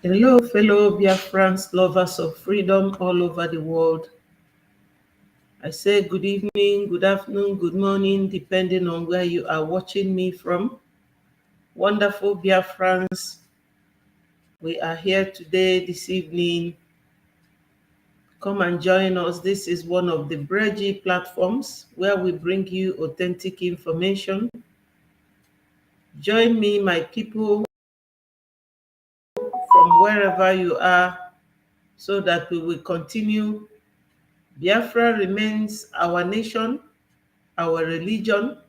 Hello, fellow Biafrans, lovers of freedom all over the world. I say good evening, good afternoon, good morning, depending on where you are watching me from. Wonderful Biafrans, we are here today, this evening. Come and join us. This is one of the Breji platforms where we bring you authentic information. Join me, my people, from wherever you are, so that we will continue. Biafra remains our nation, our religion,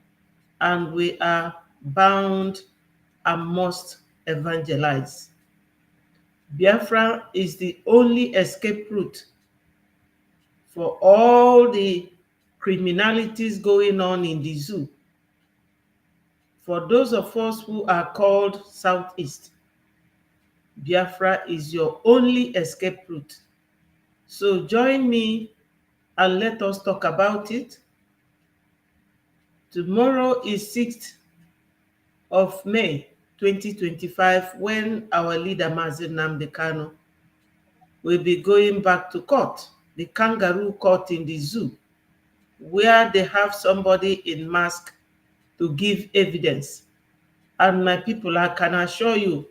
and we are bound and must evangelize. Biafra is the only escape route for all the criminalities going on in the zoo. For those of us who are called Southeast, Biafra is your only escape route. So join me and let us talk about it. Tomorrow is 6th of May 2025, when our leader Mazi Nnamdi Kanu will be going back to court, the kangaroo court in the zoo, where they have somebody in mask to give evidence. And my people, I can assure you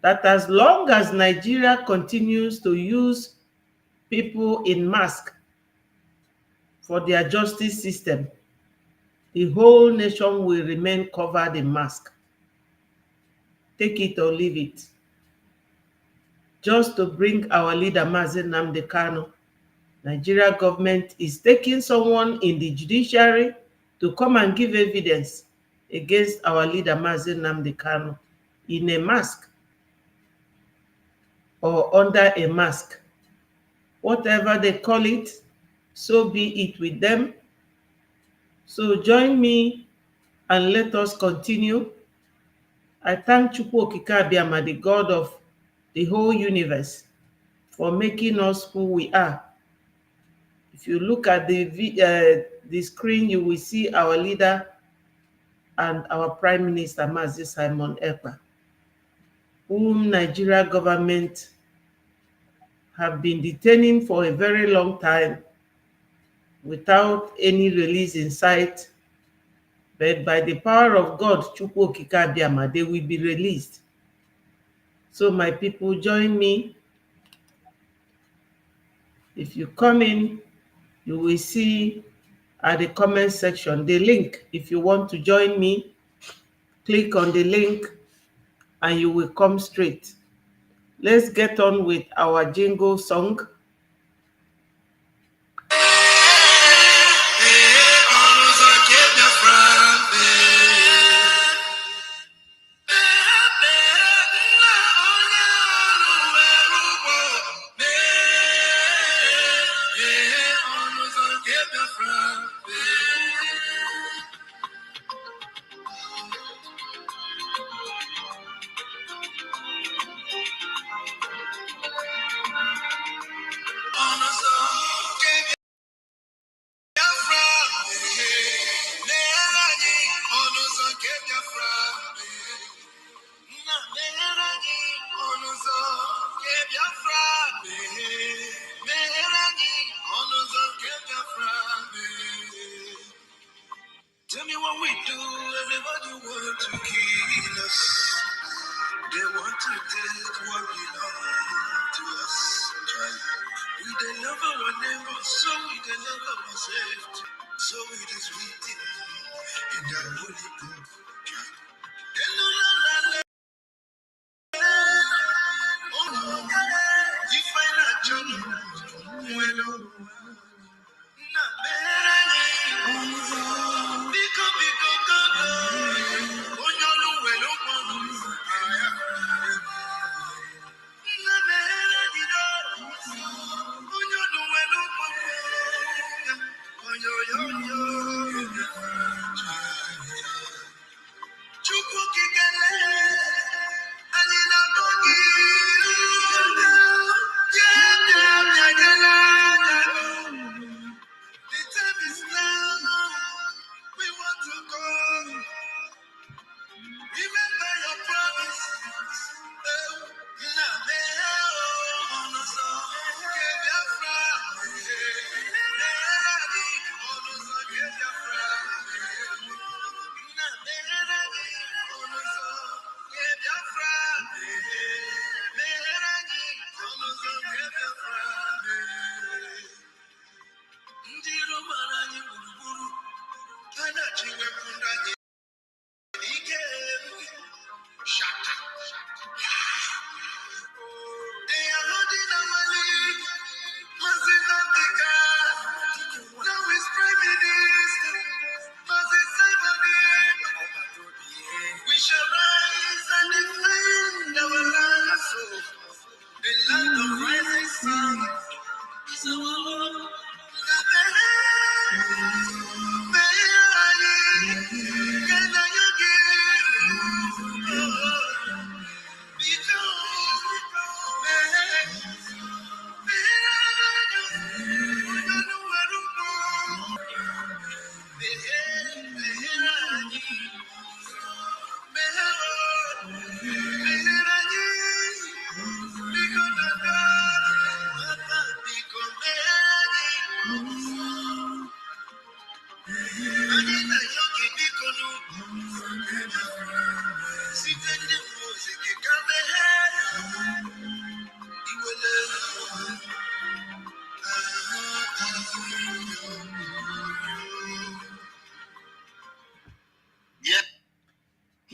that as long as Nigeria continues to use people in mask for their justice system, the whole nation will remain covered in mask. Take it or leave it. Just to bring our leader Mazi Nnamdi Kanu, Nigeria government is taking someone in the judiciary to come and give evidence against our leader Mazi Nnamdi Kanu in a mask or under a mask. Whatever they call it, so be it with them. So join me and let us continue. I thank Chukwu Okike Abiama, the God of the whole universe, for making us who we are. If you look at the screen, you will see our leader and our Prime Minister, Mazi Simon Ekpa, whom Nigeria government have been detaining for a very long time without any release in sight. But by the power of God, Chukwu Okike Abiama, they will be released. So my people, join me. If you come in, you will see at the comment section the link. If you want to join me, click on the link and you will come straight. Let's get on with our jingle song. Tell me what we do, everybody want to kill us. They want to take what belongs to us. We they love our neighbor, so we they love ourselves. So it is written in the holy book. You find a job, well,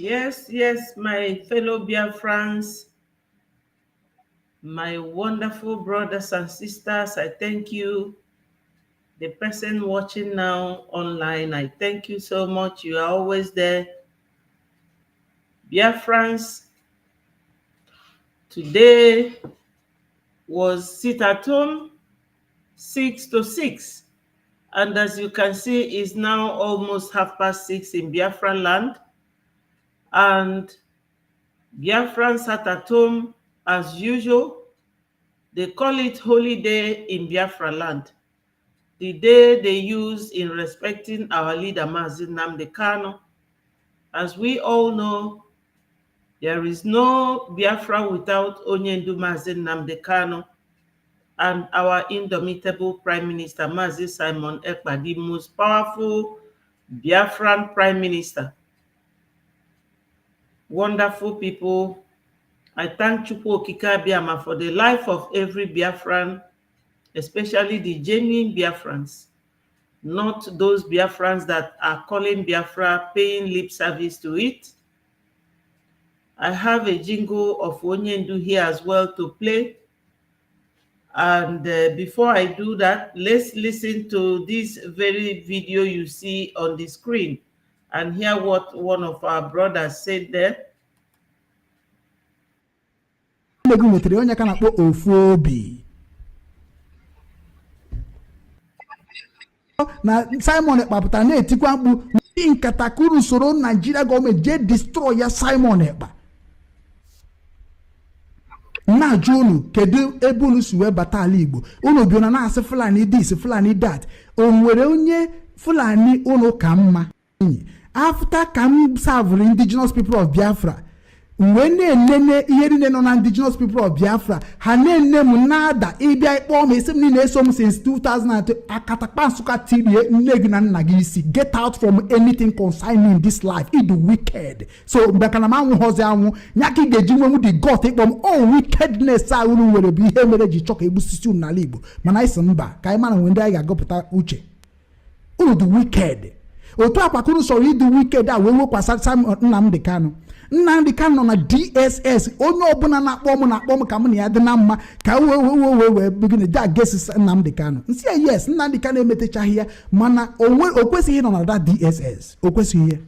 Yes, yes, my fellow Biafrans, my wonderful brothers and sisters, I thank you. The person watching now online, I thank you so much. You are always there. Biafrans, today was sit at home 6 to 6. And as you can see, it's now almost 6:30 in Biafra land. And Biafrans sat at home as usual. They call it Holy Day in Biafra land. The day they use in respecting our leader, Mazi Nnamdi Kanu. As we all know, there is no Biafra without Onyendu Mazi Nnamdi Kanu and our indomitable Prime Minister, Mazi Simon Ekpa, the most powerful Biafran Prime Minister. Wonderful people. I thank Chukwu Okike Abiama for the life of every Biafran, especially the genuine Biafrans, not those Biafrans that are calling Biafra, paying lip service to it. I have a jingle of Onyendu here as well to play. And before I do that, let's listen to this very video you see on the screen and hear what one of our brothers said there. Na Simon Ekpa na-etikwa mkpu ndị nkatakuru soro Nigeria gọọmenti je destroy ya Simon Ekpa. Na-ajụ unu kedu ebe unu si wee bata ala Igbo, unu bi na-asị Fulani this Fulani that. O nwere onye Fulani unu ka mma? After ka m serve indigenous people of Biafra, when na-enene ihe niile nọ na indigenous people of Biafra, ha na-ene m nada ịbịa ịkpọ m esi m niile eso m since 2002 akatakpa Nsụka tirie nne gị na nna gị isi. Get out from anything concerning this life. It is wicked. So mgbe kana m anwụghọzi anwụ nya ka ị ga-eji nwe m the gut ịkpọ m oh wickedness a unu nwere bụ ihe mere ji chọ ka egbusisi unu n'ala Igbo. Mana isi mba ka anyị mara nwe ndị anyị ga-agụpụta uche. Unu dị wicked. Otu akwakuru sọrọ ịdị wicked a wee wekwasa Nnamdi Kanu. Nnamdi Kanu nọ na DSS. Onye ọbụla na-akpọ m ka m na ya dị na mma ka wee begin da against Nnamdi Kanu. Nsi yes, Nnamdi Kanu emetechaghị ya mana o kwesịghị nọ na da DSS. O kwesịghị ya.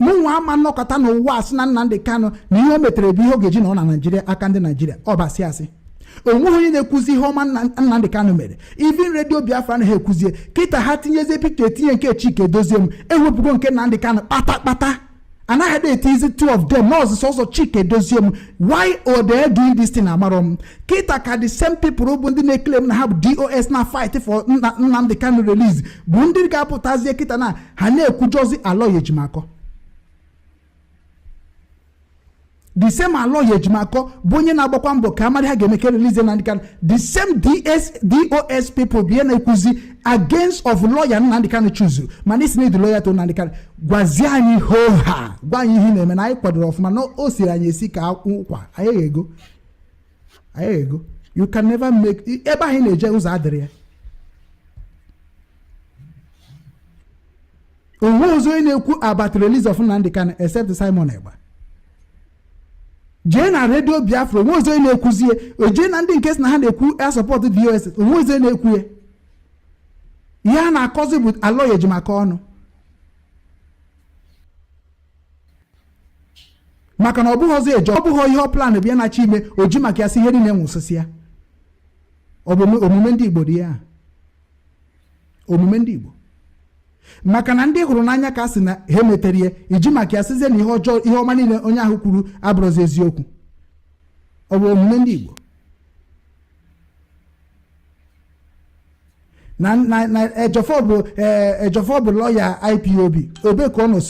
Mụnwa ama nnọkọta n'ụwa asị na Nnamdi Kanu na ihe o metere bụ ihe ọ ga-eji nọ na Nigeria aka ndị Nigeria. Ọ basị asị. Onweghị onye na-ekwuzi ihe ọma Nnamdi Kanu mere. Even Radio Biafra na ha ekwuzie kịta ha tinyezi picture etinye nke Chike Doziem ewepụgo nke Nnamdi Kanu kpata anaghị etizi two of them n'ọzụzụ ọzọ Chike Doziem. Why are they doing this thing amarom? Kịta ka the same people bụ ndị na-eklem na ha bụ DOS na fight for Nnamdi Kanu release bụ ndị ga-apụtazie kịta na ha na-ekwujozi Aloy Ejimakor. The same Aloy Ejimakor bụ onye na-agbakwa mbọ ka amadị ha ga-emeke release Nnamdi Kanu. The same DOS people bụ ihe na-ekwuzi against of lawyer Nnamdi Kanu choose. Mana isi need lawyer to Nnamdi Kanu. Gwazie anyị ha gwa anyị ihe na-eme na anyị kwadoro ọfụma na o siri anyị esi ka nkwa anyị ego. You can never make ebe anyị na-eje ụzọ adịrị ya. Onwe ọzọ onye na-ekwu about release of Nnamdi Kanu except Simon Ekpa. Jee na Radio Biafra onwe ọzọ na-ekwuzie oje na ndị nke si na ha na-ekwu air support DOS onwe ọzọ na-ekwu ya na-akọzi bụ Aloy Ejimakor ọnụ maka na ọ bụghị ọzọ eje ọ bụghị ihe ọ plan bịa na chi ime oji maka ya si ihe niile nwụsịsị ya. Ọ bụ omume ndị Igbo dị ya, omume ndị Igbo maka na ndị hụrụ n'anya ka sị na ha metere ya iji maka ya sizie na ihe ọjọọ ihe ọma niile onye ahụ kwuru abụrụzi eziokwu. Ọ bụ omume ndị Igbo na Ejiofor bụ lawyer IPOB obe ka ọ nọ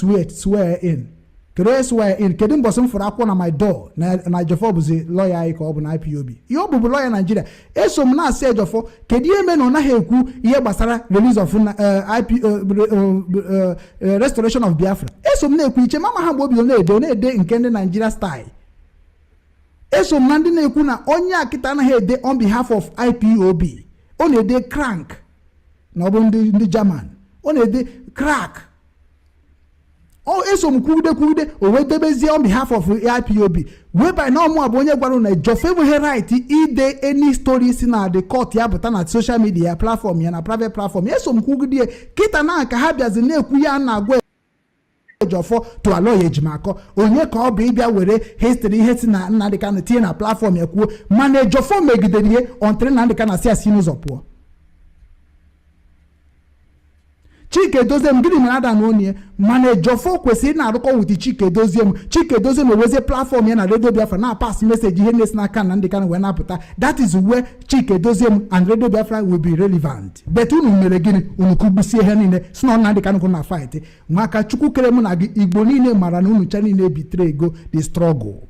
swear in kedu mbọsị m fụrụ akwụkwọ na my door na Ejiofor bụzi lawyer anyị ka ọ bụ na IPOB ihe ọ bụbụ lawyer Nigeria. Eso m na-asị Ejiofor kedu ihe mee na ọ naghị ekwu ihe gbasara release of restoration of Biafra. Eso m na-ekwu iche mama ha mgbe obido na-ede nke ndị Nigeria style. Eso m na ndị na-ekwu na onye akịta anaghị ede on behalf of IPOB. Ọ na-ede crank na ọ bụ ndị German. Ọ na-ede crack. eso m kwugide o wee debezie on behalf of IPOB whereby na ọmụ abụ onye gwara na Ejiofor enweghị right ide any story si na the court ya pụta na social media platform ya na private platform. Eso m kwugide kịta na ka ha bịazi na-ekwu ya na-agwa Ejiofor to allow Ejimakor onye ka ọ bụ ịbịa were history ihe si na Nnamdi Kanu tinye na platform ya kwuo mana Ejiofor megidere ihe ọntịrị Nnamdi Kanu si asi n'ụzọ pụọ. Chike Doziem gịnị mere ada na onye mana Ejiofor kwesịrị na-arụkọ with Chike Doziem ewezie platform ya na Radio Biafra na pass message ihe na-esi n'aka Nnamdi Kanu wee na-apụta. That is where Chike Doziem and Radio Biafra will be relevant. But unu mere gịnị unu kugbusie ihe niile si na Nnamdi Kanu na fight nwaka Chukwu kere mụ na gị Igbo niile mara na unu cha niile bitere ego the struggle.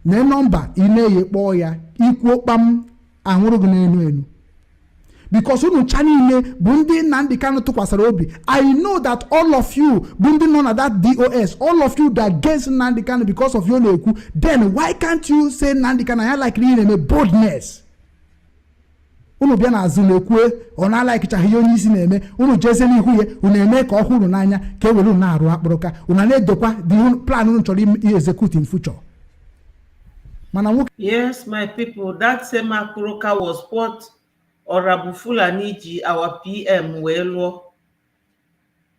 Ne nọmba ị na-eyi kpọọ ya ikwuo kpam anwụrụ gị n'enu because unu cha niile bụ ndị Nnamdi Kanu tụkwasara obi. I know that all of you bụ ndị nọ na that DOS, all of you that against Nnamdi Kanu because of your na-ekwu, then why can't you say Nnamdi Kanu ya like ihe na-eme boldness? Unu bịa na azụ na-ekwu ọ na-alaikichaghị ihe onye isi na-eme, unu jeze n'ihu ya unu eme ka ọ hụrụ n'anya ka e were unu na-arụ akpụrụka unu na-edokwa the plan unu chọrọ execute in future. Yes, my people, that same akpụrụka was what Orabu Fulani ji our PM wee lụọ.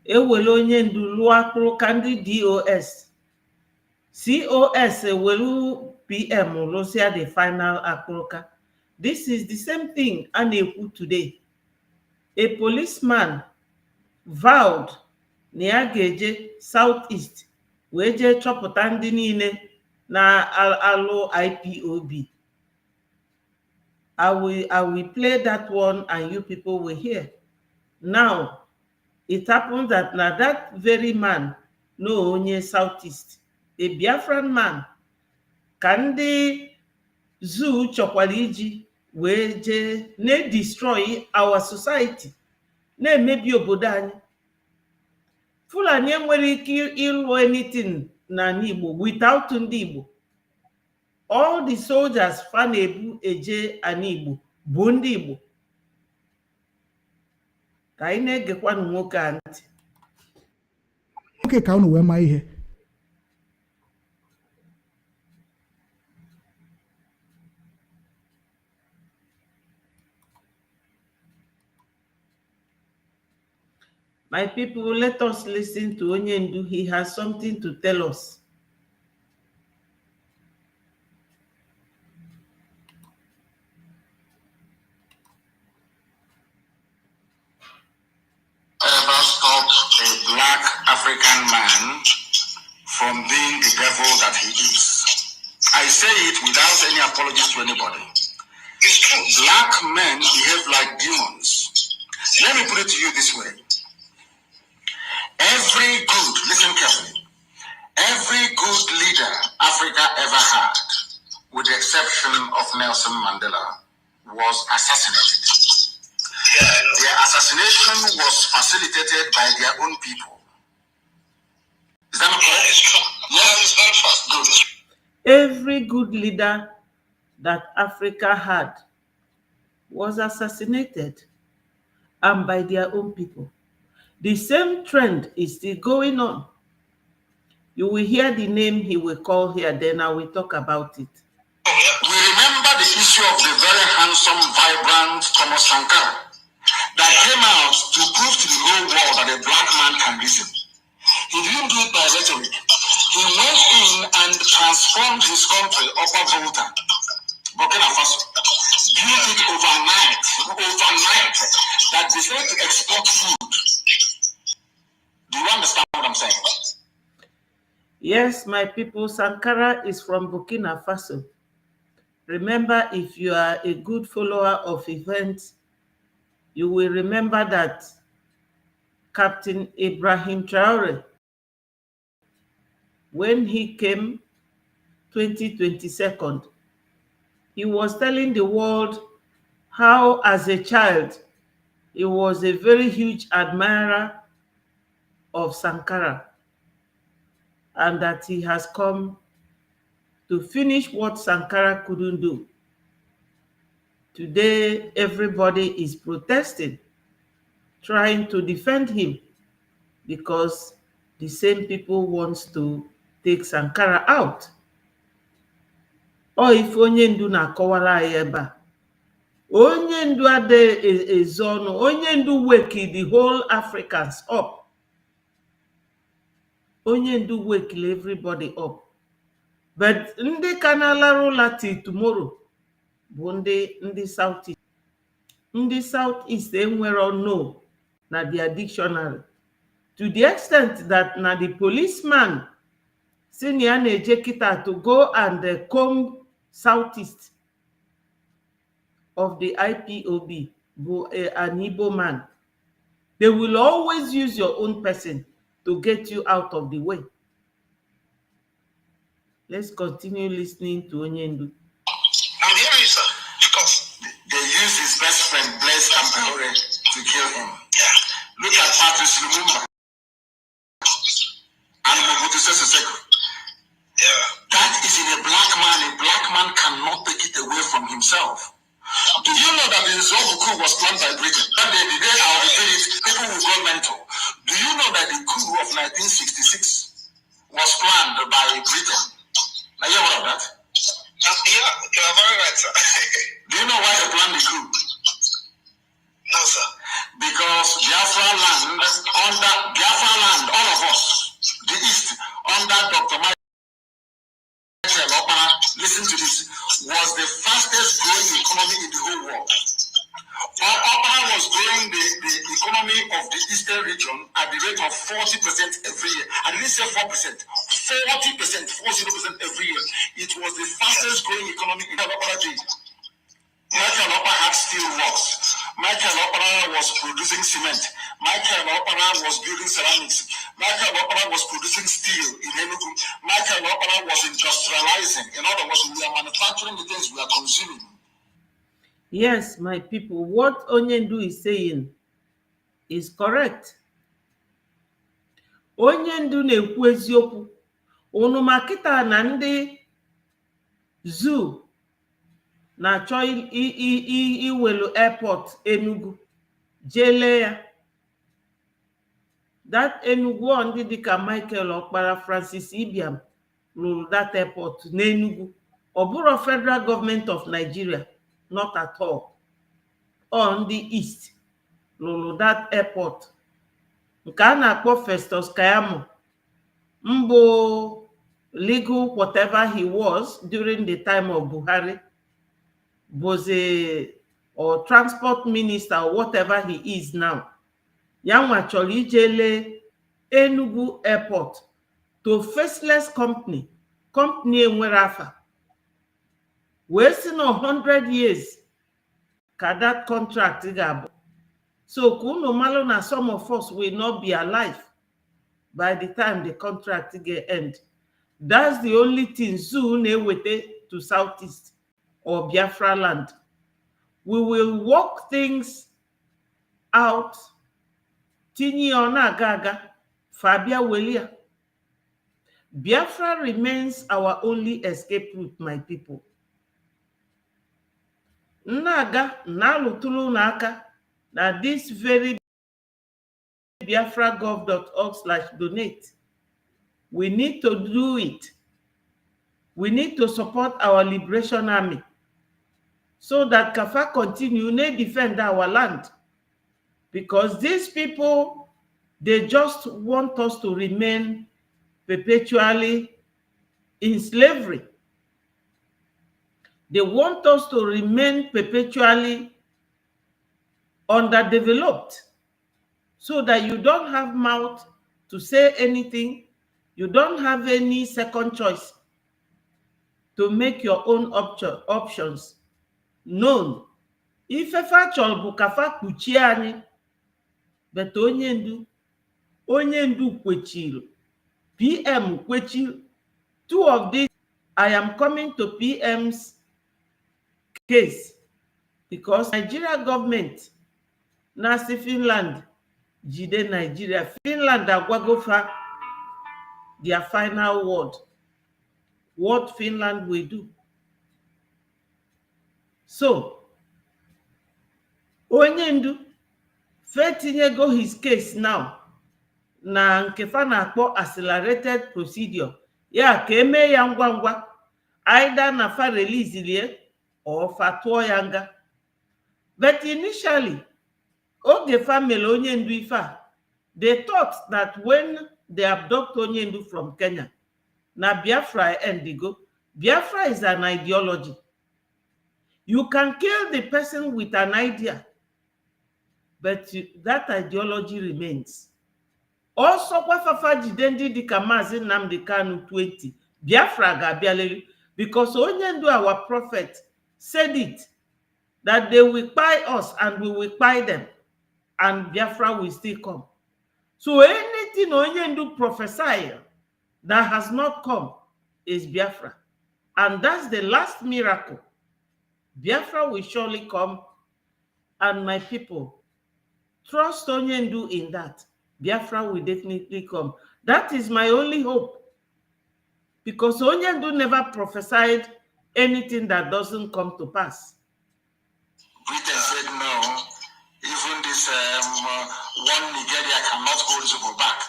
Ewele onye ndu lụọ akpụrụka ndị DOS. COS ewelu PM lụsịa the final akpụrụka. This is the same thing a na-ekwu today. A policeman vowed na ya ga-eje Southeast wee jee chọpụta ndị niile na-alụ IPOB. I will play that one and you people will hear. Now, it happens that now that very man, no onye Southeast, a Biafran man, can they zoo chọkwara iji wee je na-destroy our society, na-emebi obodo anyị. Fulani enwere ike ịlụ anything na Igbo without ndị Igbo. All the soldiers fa na-ebu eje ana Igbo bụ ndị Igbo. Ka anyị na-egekwanụ nwoke a ntị. Okay, ka unu wee ma ihe. My people, let us listen to Onyendu. He has something to tell us. Ever stop a black African man from being the devil that he is? I say it without any apologies to anybody. It's true. Black men behave like demons. Let me put it to you this way. Listen carefully, every good leader Africa ever had, with the exception of Nelson Mandela, was assassinated. Their assassination was facilitated by their own people. Is that not correct? It's true. Yeah, it's very fast. Good. Every good leader that Africa had was assassinated, and by their own people. The same trend is still going on. You will hear the name he will call here, then I will talk about it. We remember the issue of the very handsome, vibrant Thomas Sankara that came out to prove to the whole world that a black man can reason. He didn't do it by rhetoric. He went in and transformed his country, Upper Volta, Burkina Faso, built it overnight, that they said to export food. Do you understand what I'm saying? Yes, my people, Sankara is from Burkina Faso. Remember, if you are a good follower of events, you will remember that Captain Ibrahim Traore, when he came 2022, he was telling the world how, as a child, he was a very huge admirer of Sankara, and that he has come to finish what Sankara couldn't do. Today, everybody is protesting, trying to defend him. because the same people wants to take Sankara out. Or if onye ndu na-akọwara anyị ebe a, onye ndu adịghị ezo ọnụ, onye ndu wake the whole Africans up, onye ndu wake everybody up, but ndị ka na-alarụ ụla till tomorrow bụ ndị Southeast. Ndị Southeast enwero no na their dictionary, to the extent that na the policeman si na ya na-eje kịta to go and comb Southeast of the IPOB bụ an Igbo man. They will always use your own person to get you out of the way. Let's continue listening to Onyendu. I'm hearing you, sir, because they used his best friend, Blaise Compaoré, to kill him. Yeah. Look at Patrice Lumumba and Mobutu Sese Seko. Yeah. That is in a black man. A black man cannot take it away from himself. Do you know that the Zobu coup was planned by Britain? That day, the day I'll repeat it, people will go mental. Do you know that the coup of 1966 was planned by Britain? Are you aware of that? Yeah, you're very right, sir. Do you know why they planned the coup? No, sir. Because Biafra land, all of us, the East, under Dr. Listen to this, was the fastest growing economy in the whole world. Opera was growing the economy of the eastern region at the rate of 40% every year. I didn't say 4%, 40%, 40% every year. It was the fastest growing economy in the world. Michael Opera had steel works. Michael Opera was producing cement. Michael Opera was building ceramics. Michael Opera was producing steel in Enugu. Michael Opera was industrializing. In other words, we are manufacturing the things we are consuming. Yes, my people, what Onyendu is saying is correct. Onyendu na-ekwu eziokwu. Unu makita na ndị zoo na-achọ iwelu airport Enugu jele ya. That Enugu ndị dịka Michael Okpara, Francis Ibiam rụrụ that airport n'Enugu. Ọ bụrụ Federal Government of Nigeria, not at all. On the East rụrụ that airport. Nke a na-akpọ Festus Keyamo, mbụ legal whatever he was during the time of Buhari, was a transport minister or whatever he is now. Yanwa chọrọ ijele Enugu airport to faceless company enwere afa. Wee si na 100 years ka that contract ga-abụ. So kuno malo na some of us will not be alive by the time the contract get end. That's the only thing zoo na-ewete to Southeast or Biafra land. We will work things out. Tinyi ona gaga, Fabia Welia. Biafra remains our only escape route, my people. Naga, nalutulu naka, na this very biafragov.org/donate. We need to do it. We need to support our liberation army so that Kafa continue to defend our land. Because these people, they just want us to remain perpetually in slavery. They want us to remain perpetually underdeveloped so that you don't have mouth to say anything. You don't have any second choice to make your own options known. If a factual bukafa kuchiani, but Onyendu kwechil, PM kwechil. Two of these, I am coming to PM's case because Nigeria government, Nasi Finland, Jide Nigeria, Finland agwagofa their final word. What Finland will do. So, Onyendu, Fetinyego his case now. na nke fa na-akpọ accelerated procedure, ya ka eme ya ngwa ngwa, either na fa release lie or fa tụọ ya nga. But initially, oge fa mere onye ndu ife a, they thought that when they abduct onye ndu from Kenya, na Biafra endigo. Biafra is an ideology. You can kill the person with an idea, but that ideology remains. Also, kwafafa jide ndị dịka Maazị Nnamdi Kanu 20, Biafra ga-abịaliri, because onye ndu our prophet said it, that they will buy us and we will buy them, and Biafra will still come. So anything onye ndu prophesy that has not come is Biafra. And that's the last miracle. Biafra will surely come, and my people, trust onye ndu in that. Biafra will definitely come. That is my only hope. Because onye ndu never prophesied anything that doesn't come to pass. Britain said no. Even this one Nigeria cannot hold Zobo back.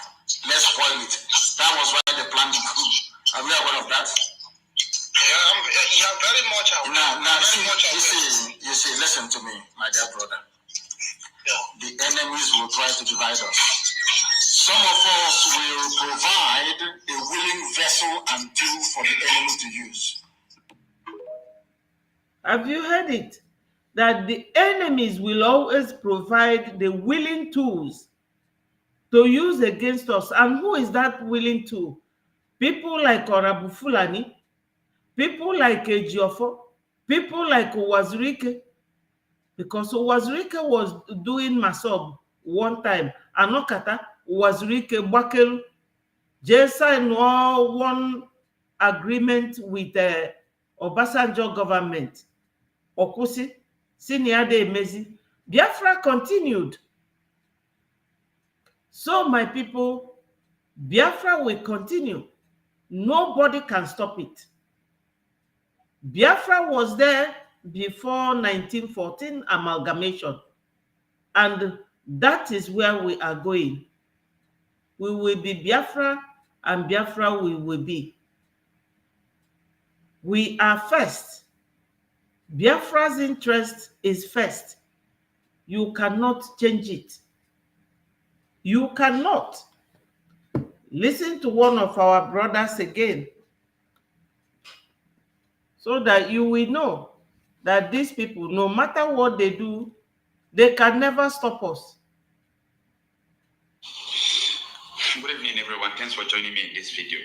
Let's spoil it. That was why they planned the coup. Are we aware of that? Yeah, very much aware. Now, you see, listen to me, my dear brother. Yeah. The enemies will try to divide us. Some of us will provide a willing vessel and tool for the enemy to use. Have you heard it? That the enemies will always provide the willing tools to use against us. And who is that willing tool? People like Orabu Fulani, people like Ejiofo, people like Uwazurike, because Uwazurike was doing Masob one time. Anokata, Uwazurike, Bakel, just signed one agreement with the Obasanjo government. Okusi, Siniade Emezi, Biafra continued. So my people, Biafra will continue. Nobody can stop it. Biafra was there before 1914 amalgamation, and that is where we are going. We will be Biafra, and Biafra we will be. We are first. Biafra's interest is first. You cannot change it. You cannot. Listen to one of our brothers again, so that you will know that these people, no matter what they do, they can never stop us. Good evening, everyone. Thanks for joining me in this video.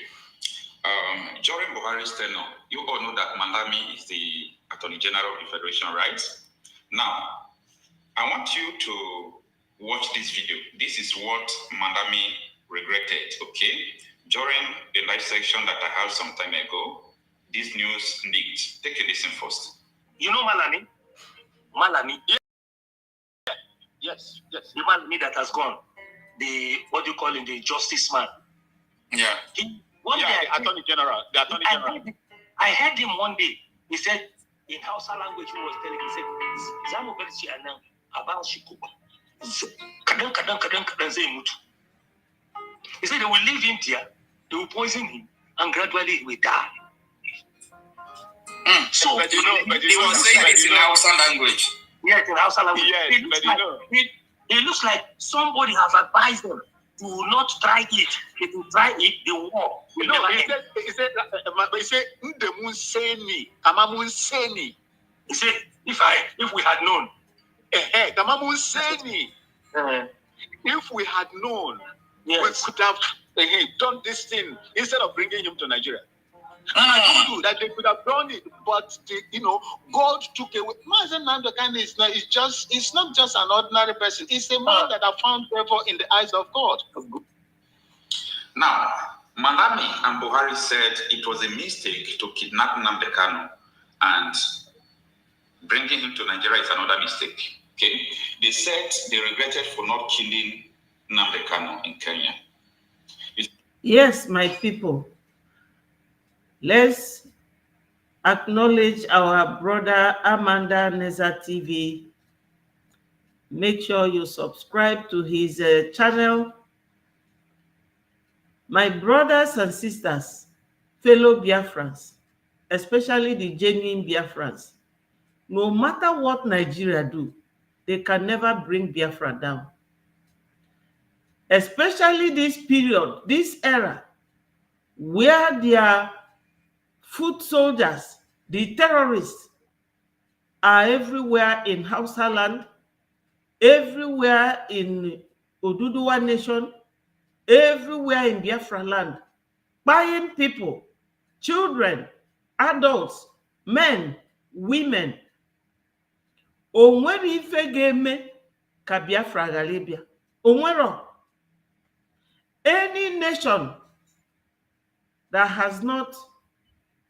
During Buhari's tenure, you all know that Mandami is the Attorney General of the Federation, right? Now, I want you to watch this video. This is what Mandami regretted, okay? During the live section that I had some time ago, this news leaked. Take a listen first. You know Malami? Malami? Yes. The Malami that has gone. The, what do you call him? The justice man. Yeah. The Attorney General. The Attorney General. I heard him one day. He said, in Hausa language, he was telling me, he said, Zamu Berchi Anang, about Shikuba. He said they will leave him there, they will poison him, and gradually he will die. So, but you know, he was saying it in Hausa language. Yes, in Hausa language. Yes, It looks like somebody has advised them to not try it. If you try it, the war will never end. He said, if we had known. If we had known, Yes. we could have done this thing instead of bringing him to Nigeria. I told you that they could have done it, but God took away. Mazen Nandokan it's not just an ordinary person. It's a man that have found favor in the eyes of God. Now, Malami and Buhari said it was a mistake to kidnap Nnamdi Kanu, and bringing him to Nigeria is another mistake. Okay, they said they regretted for not killing Nnamdi Kanu in Kenya. Yes, my people. Let's acknowledge our brother Amanda Neza TV. Make sure you subscribe to his channel My brothers and sisters, fellow Biafrans, especially the genuine Biafrans, no matter what Nigeria do, they can never bring Biafra down. Especially this period, this era, where their foot soldiers, the terrorists, are everywhere in Hausa land, everywhere in Oduduwa nation, everywhere in Biafra land, buying people, children, adults, men, women. O nwere ife ga-eme ka Biafra ghara ịbịa. O nwero. Any nation that has not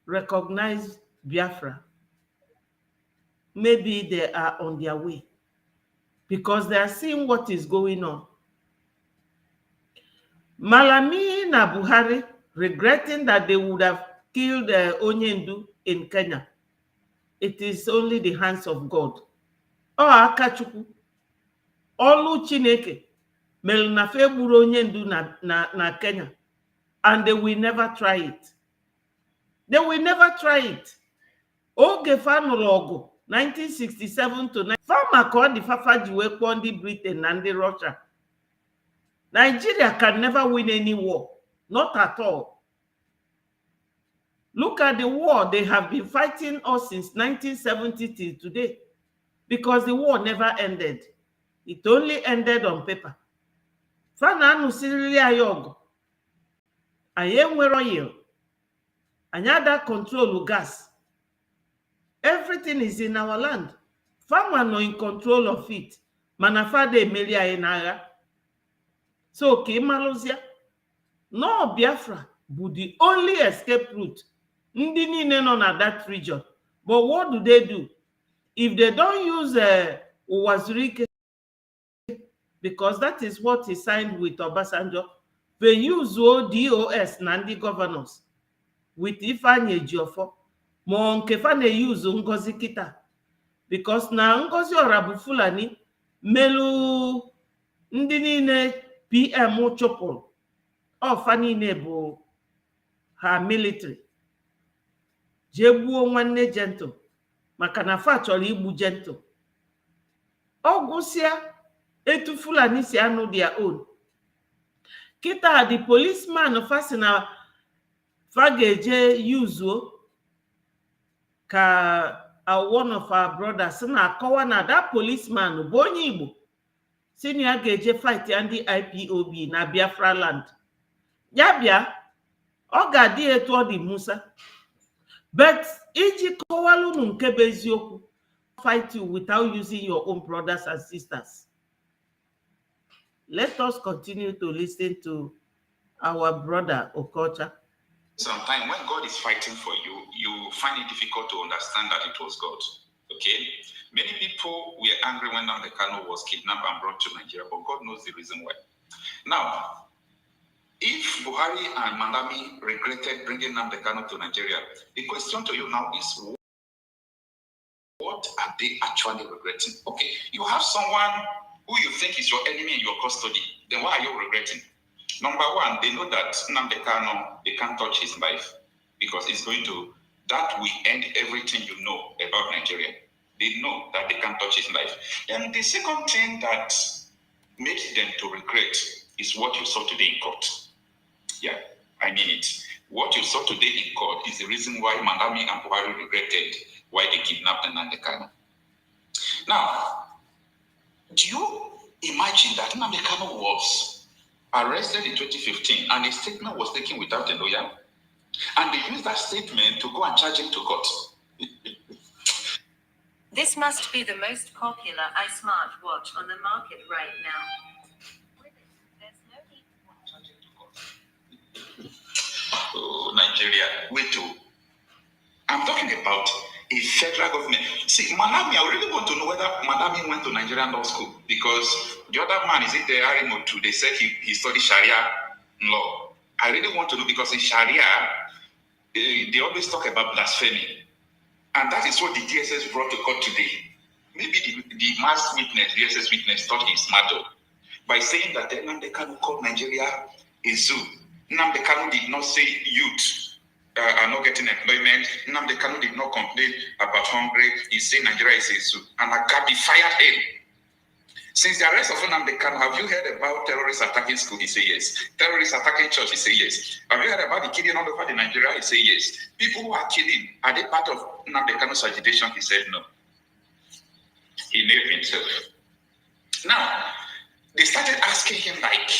recognized Biafra, maybe they are on their way because they are seeing what is going on. Malami na Buhari regretting that they would have killed Onyendu in Kenya. It is only the hands of God. Oh, Akachukwu, Olu Chineke, mere na fe gburu Onyendu na Kenya, and they will never try it. They will never try it. Oge fa nụrụ ọgụ 1967 to 9. Fama ka ọ dị fafa ji wee kpọọ ndị Britain na ndị Russia. Nigeria can never win any war. Not at all. Look at the war they have been fighting us since 1970 till today. Because the war never ended. It only ended on paper. Fana anụ sirili anyị ọgụ. Anyị enwere oil. Anyị ada control gas. Everything is in our land. Farmer no in control of it. Manafade emeri anyị n'agha. So Kimalozia, no Biafra, but the only escape route. Ndi niile nọ na that region. But what do? If they don't use Uwazurike, because that is what he signed with Obasanjo, they use DOS Nandi governors with Ifeanyi Ejiofor. Ma nke fa na-use Ngozi Kita. Because na Ngozi Orabu Fulani melu ndị niile PM chụpụrụ ọfa niile bụ ha military jee gbuo nwanne Gentle maka na fa chọrọ igbu Gentle. Ọ gụsịa etu Fulani si anụ their own. Kita the policeman fa si na fa ga-eje yuzuo ka one of our brothers na-akọwa na that policeman bụ onye Igbo si na ya ga-eje fight ndị IPOB na Biafra land. Ya bịa, ọ ga-adị etu ọ dị Musa. But iji kọwalụ unu nke bụ eziokwu, fight you without using your own brothers and sisters. Let us continue to listen to our brother Okocha. Sometimes when God is fighting for you, you find it difficult to understand that it was God. Okay? Many people were angry when Nnamdi Kanu was kidnapped and brought to Nigeria, but God knows the reason why. Now, if Buhari and Malami regretted bringing Nnamdi Kanu to Nigeria, the question to you now is, what are they actually regretting? Okay, you have someone who you think is your enemy in your custody, then why are you regretting? Number one, they know that Nnamdi Kanu, they can't touch his life because it's going to, that will end everything you know about Nigeria. They know that they can't touch his life. And the second thing that makes them to regret is what you saw today in court. Yeah, I mean it. What you saw today in court is the reason why Malami and Buhari regretted why they kidnapped Nnamdi Kanu. Now, do you imagine that Nnamdi Kanu was arrested in 2015 and his statement was taken without a lawyer? And they used that statement to go and charge him to court. This must be the most popular iSmart watch on the market right now. There's no need to charge him to court. Oh, Nigeria, wait too. I'm talking about a federal government. See, Malami, I really want to know whether Malami went to Nigerian law school because the other man is in the Arimo too. They said he studied Sharia law. I really want to know because in Sharia, they always talk about blasphemy. And that is what the DSS brought to court today. Maybe the mass witness, DSS witness, thought he's smarter by saying that Nnamdi Kanu called Nigeria a zoo. Nnamdi Kanu did not say youth are not getting employment. Nnamdi Kanu did not complain about hungry. He said Nigeria is a soup. And Agabi fired him. Since the arrest of Nnamdi Kanu, have you heard about terrorists attacking school? He said yes. Terrorists attacking church? He said yes. Have you heard about the killing all over Nigeria? He said yes. People who are killing, are they part of Nnamdi Kanu's agitation? He said no. He named himself. Now, they started asking him like,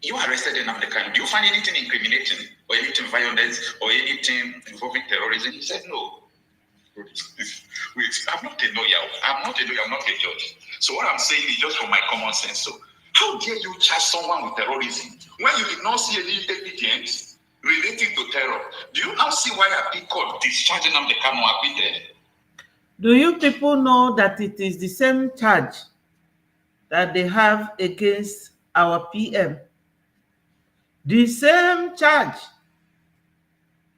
you arrested Nnamdi Kanu. Do you find anything incriminating or anything violent or anything involving terrorism? He said no. I'm not a lawyer. I'm not a judge. So what I'm saying is just for my common sense. So how dare you charge someone with terrorism when you did not see any evidence relating to terror? Do you now see why a big court discharging Nnamdi Kanu acquitted? Do you people know that it is the same charge that they have against our PM? The same charge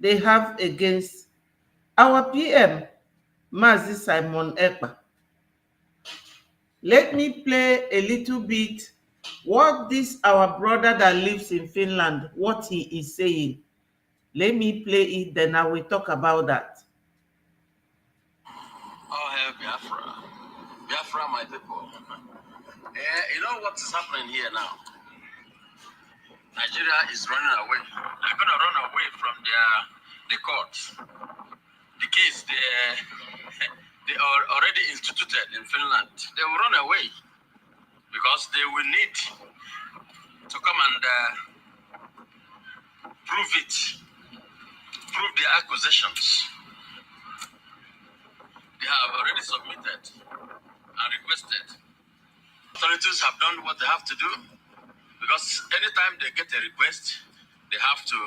they have against our PM, Mazi Simon Ekpa. Let me play a little bit what this our brother that lives in Finland, what he is saying. Let me play it, then I will talk about that. Oh, hell, Biafra. Biafra, my people. You know what is happening here now? Nigeria is running away. They're going to run away from the courts. The case they are already instituted in Finland. They will run away because they will need to come and prove their accusations. They have already submitted and requested. Authorities have done what they have to do because anytime they get a request, they have to,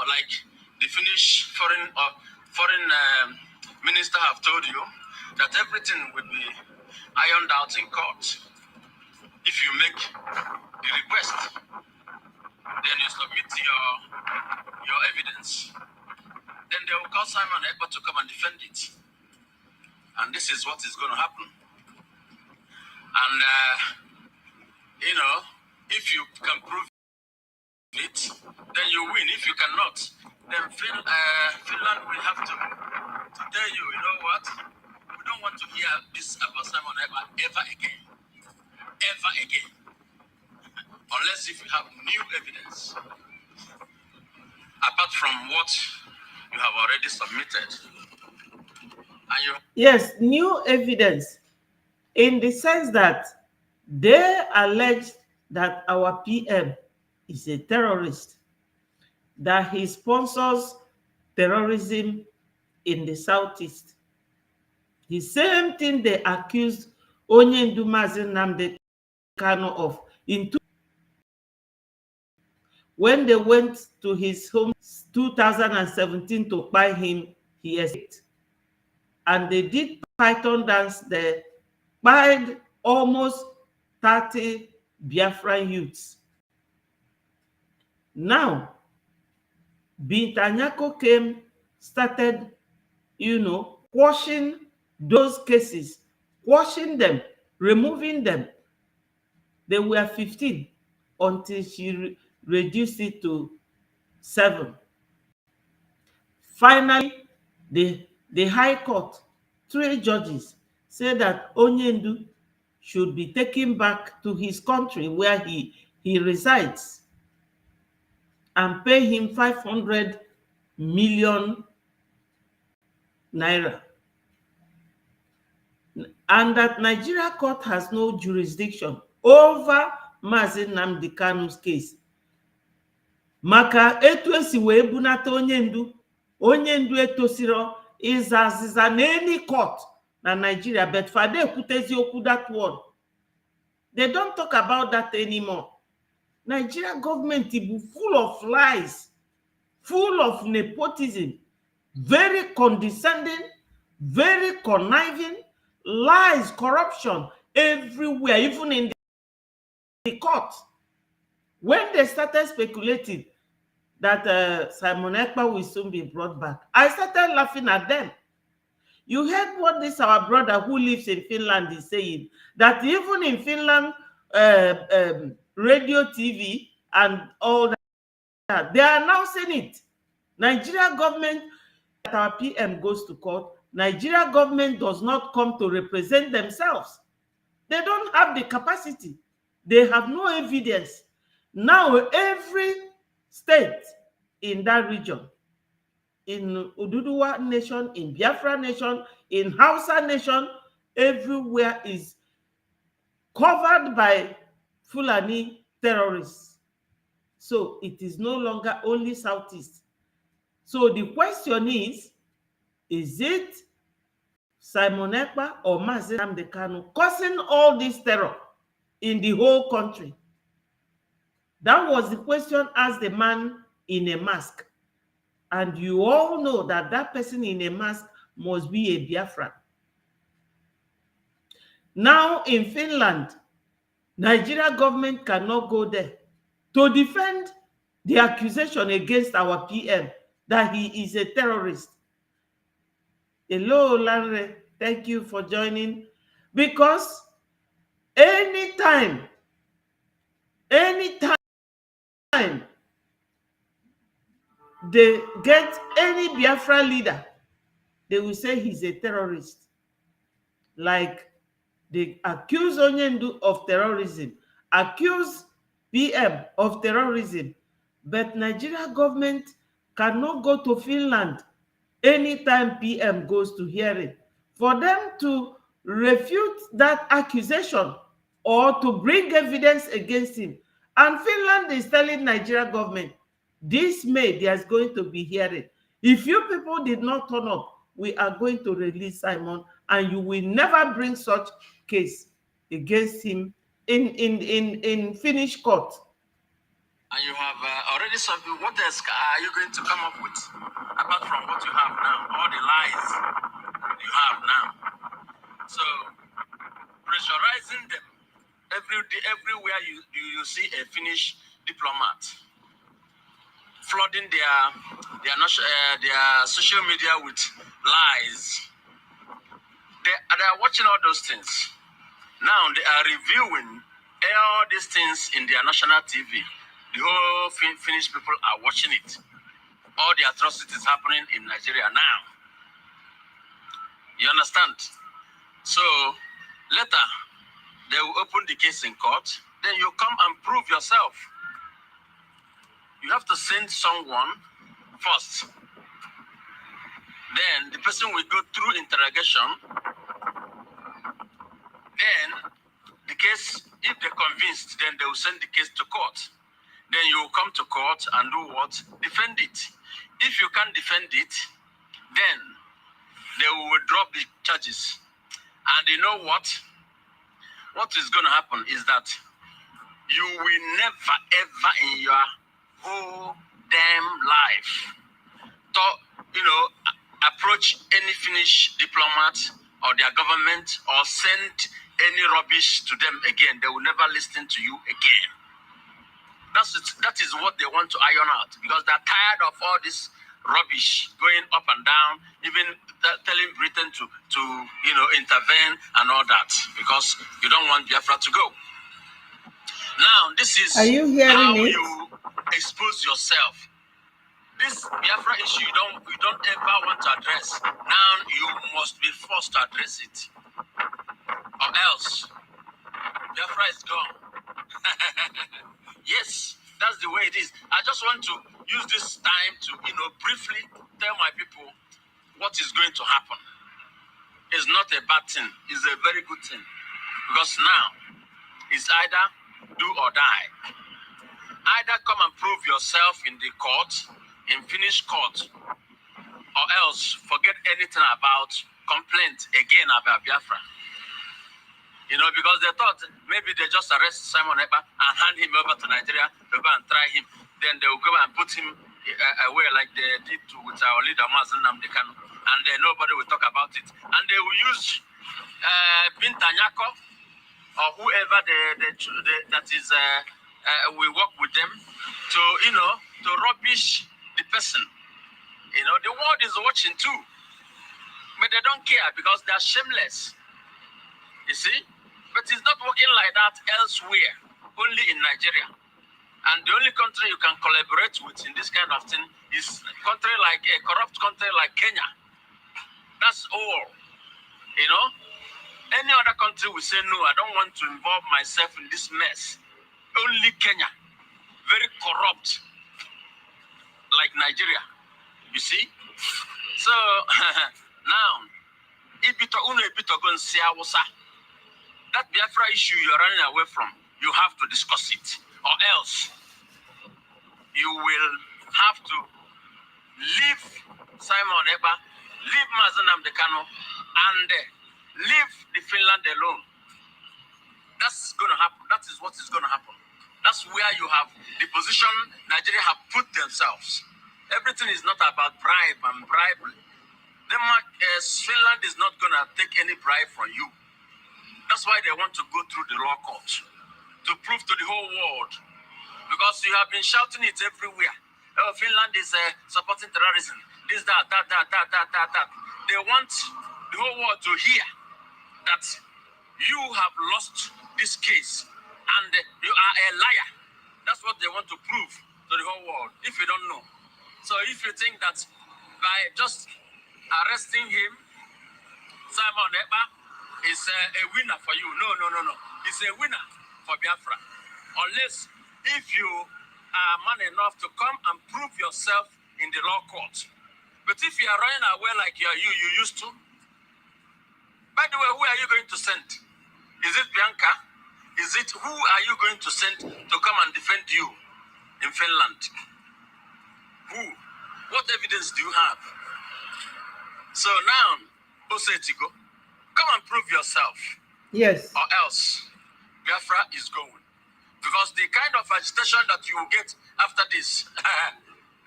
like the Finnish foreign minister have told you that everything will be ironed out in court. If you make the request, then you submit your evidence. Then they will call Simon Ekpa to come and defend it. And this is what is going to happen. And, if you can prove it, then you win. If you cannot, then Finland will have to tell you, you know what? We don't want to hear this about Simon Ekpa ever again. Ever again. Unless if you have new evidence. Apart from what you have already submitted. And you... Yes, new evidence in the sense that they allege that our PM is a terrorist, that he sponsors terrorism in the southeast. The same thing they accused Onyendu Mazi Nnamdi Kanu of when they went to his home 2017 to buy him, he escaped. And they did Python dance there, buyed almost 30 Biafran youths. Now, Bintanyako came, started, quashing those cases, quashing them, removing them. They were 15 until she reduced it to 7. Finally, the High Court, 3 judges, said that Onyendu should be taken back to his country where he resides and pay him 500 million naira. And that Nigeria court has no jurisdiction over Mazi Nnamdi Kanu's case. Maka etu esi wee bunata Onyendu etosiro ịza azịza n'any court na Nigeria, but fade ekwutezi okwu that word. They don't talk about that anymore. Nigeria government is full of lies, full of nepotism, very condescending, very conniving, lies, corruption everywhere, even in the court. When they started speculating that Simon Ekpa will soon be brought back, I started laughing at them. You heard what this our brother who lives in Finland is saying, that even in Finland, radio, TV, and all that, They are announcing it. Nigeria government, that our PM goes to court, Nigeria government does not come to represent themselves. They don't have the capacity. They have no evidence. Now every state in that region, in Oduduwa nation, in Biafra nation, in Hausa nation, everywhere is covered by Fulani terrorists. So it is no longer only Southeast. So the question is it Simon Ekpa or Mazi Nnamdi Kanu causing all this terror in the whole country? That was the question asked the man in a mask. And you all know that that person in a mask must be a Biafran. Now in Finland, Nigeria government cannot go there to defend the accusation against our PM that he is a terrorist. Hello, Lanre. Thank you for joining. Because anytime they get any Biafra leader, they will say he's a terrorist. Like they accuse Onyendu of terrorism, accuse PM of terrorism, but Nigeria government cannot go to Finland anytime PM goes to hearing for them to refute that accusation or to bring evidence against him. And Finland is telling Nigeria government, this May there's going to be hearing. If you people did not turn up, we are going to release Simon, and you will never bring such case against him in Finnish court. And you have already something. What else are you going to come up with apart from what you have now? All the lies you have now. So pressurizing them every day, everywhere you see a Finnish diplomat flooding their social media with lies. They are watching all those things. Now they are reviewing all these things in their national TV. The whole Finnish people are watching it. All the atrocities happening in Nigeria now. You understand? So later, they will open the case in court. Then you come and prove yourself. You have to send someone first. Then the person will go through interrogation. Then the case, if they're convinced, then they will send the case to court. Then you will come to court and do what? Defend it. If you can't defend it, then they will drop the charges. And you know what? What is going to happen is that you will never, ever in your whole damn life approach any Finnish diplomat or their government or send any rubbish to them again. They will never listen to you again. That is what they want to iron out, because they're tired of all this rubbish going up and down, even telling Britain to intervene and all that, because you don't want Biafra to go. Now, this is Are you hearing how it? you expose yourself. This Biafra issue you don't ever want to address. Now you must be forced to address it, or else Biafra is gone. Yes, that's the way it is. I just want to use this time to, briefly tell my people what is going to happen. It's not a bad thing. It's a very good thing. Because now, it's either do or die. Either come and prove yourself in the court, in Finnish court, or else forget anything about complaint again about Biafra. Because they thought maybe they just arrest Simon Ekpa and hand him over to Nigeria to go and try him. Then they will go and put him away like they did with our leader, Mazi Nnamdi Kanu. And then nobody will talk about it. And they will use Bintanyako or whoever that is will work with them to rubbish the person. The world is watching too. But they don't care because they are shameless. You see? But it's not working like that elsewhere, only in Nigeria. And the only country you can collaborate with in this kind of thing is country like a corrupt country like Kenya. That's all. You know, any other country will say, no, I don't want to involve myself in this mess. Only Kenya, very corrupt, like Nigeria. You see? So now, that Biafra issue you're running away from, you have to discuss it, or else you will have to leave Simon Eba, leave Mazenam Dekano, and leave the Finland alone. That's going to happen. That is what is going to happen. That's where you have the position Nigeria have put themselves. Everything is not about bribe and bribery. Finland is not going to take any bribe from you. That's why they want to go through the law court to prove to the whole world. Because you have been shouting it everywhere. Oh, Finland is supporting terrorism. This, that. They want the whole world to hear that you have lost this case and you are a liar. That's what they want to prove to the whole world, if you don't know. So if you think that by just arresting him, Simon Eba is a winner for you. No. It's a winner for Biafra. Unless if you are man enough to come and prove yourself in the law court. But if you are running away like you used to, by the way, who are you going to send? Is it Bianca? Who are you going to send to come and defend you in Finland? Who? What evidence do you have? So now, Osetigo, come and prove yourself. Yes. Or else, Biafra is going. Because the kind of agitation that you will get after this,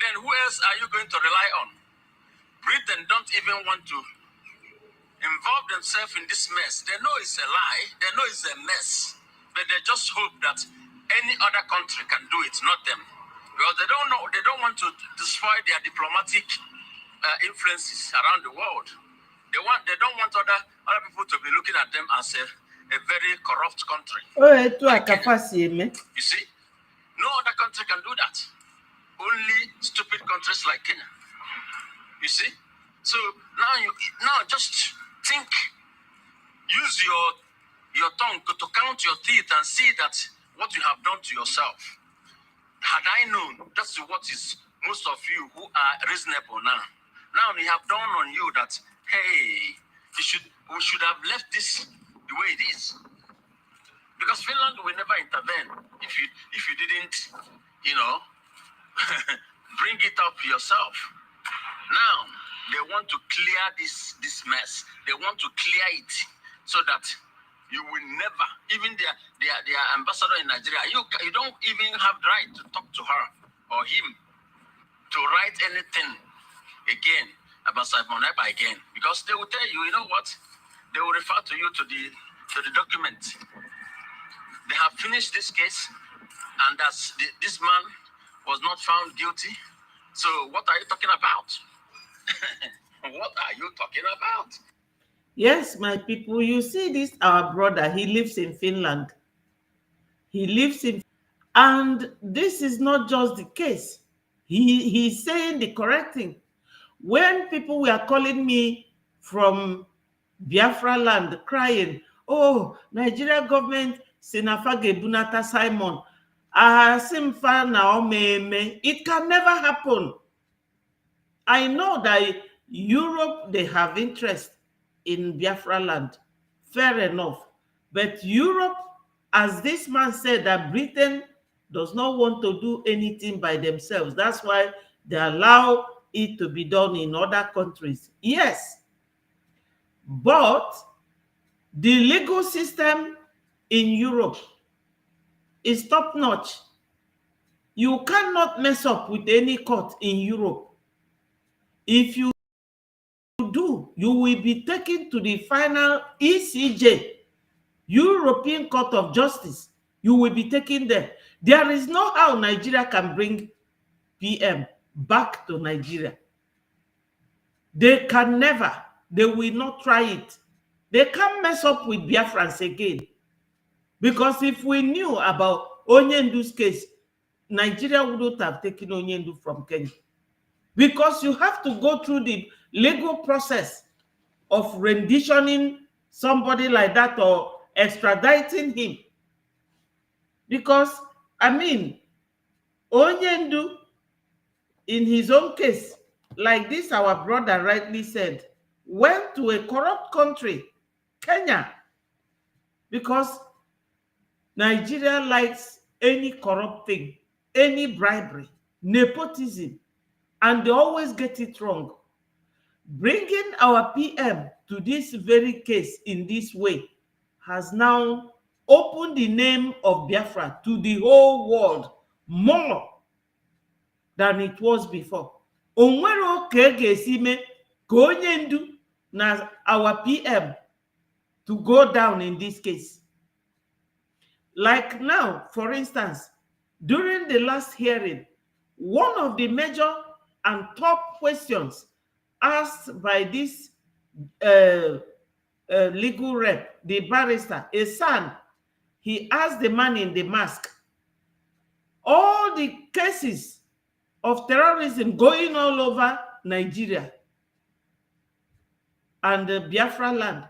then who else are you going to rely on? Britain don't even want to involve themselves in this mess. They know it's a lie. They know it's a mess. But they just hope that any other country can do it, not them. Because they don't know, they don't want to destroy their diplomatic influences around the world. They don't want other people to be looking at them as a very corrupt country. You see, no other country can do that. Only stupid countries like Kenya. You see, so now just think. Use your tongue to count your teeth and see that what you have done to yourself. Had I known, that's what is most of you who are reasonable now. Now we have dawned on you that hey, we should have left this the way it is. Because Finland will never intervene if you didn't, bring it up yourself. Now they want to clear this mess. They want to clear it so that you will never, even their ambassador in Nigeria, you don't even have the right to talk to her or him to write anything again about Simon Eba again, because they will tell you, you know what? They will refer to you to the document. They have finished this case, and this man was not found guilty. So what are you talking about? What are you talking about? Yes, my people, you see this, our brother, he lives in Finland. And this is not just the case. He's saying the correct thing. When people were calling me from Biafra land crying, oh, Nigeria government, Sinafage Bunata Simon, Simfa Naomeme, it can never happen. I know that Europe, they have interest in Biafra land. Fair enough. But Europe, as this man said, that Britain does not want to do anything by themselves. That's why they allow it to be done in other countries. Yes. But the legal system in Europe is top-notch. You cannot mess up with any court in Europe. If you do, you will be taken to the final ECJ, European Court of Justice. You will be taken there. There is no how Nigeria can bring PM back to Nigeria. They can never. They will not try it. They can't mess up with Biafrans again. Because if we knew about Onyendu's case, Nigeria wouldn't have taken Onyendu from Kenya, because you have to go through the legal process of renditioning somebody like that or extraditing him. Because, I mean, Onyendu, in his own case, like this, our brother rightly said, went to a corrupt country, Kenya, because Nigeria likes any corrupt thing, any bribery, nepotism, and they always get it wrong. Bringing our PM to this very case in this way has now opened the name of Biafra to the whole world more than it was before. Onwere oke ga-esi mee ka onye ndu na our PM to go down in this case. Like now, for instance, during the last hearing, one of the major and top questions asked by this legal rep, the barrister, a son, he asked the man in the mask, all the cases of terrorism going all over Nigeria and the Biafra land,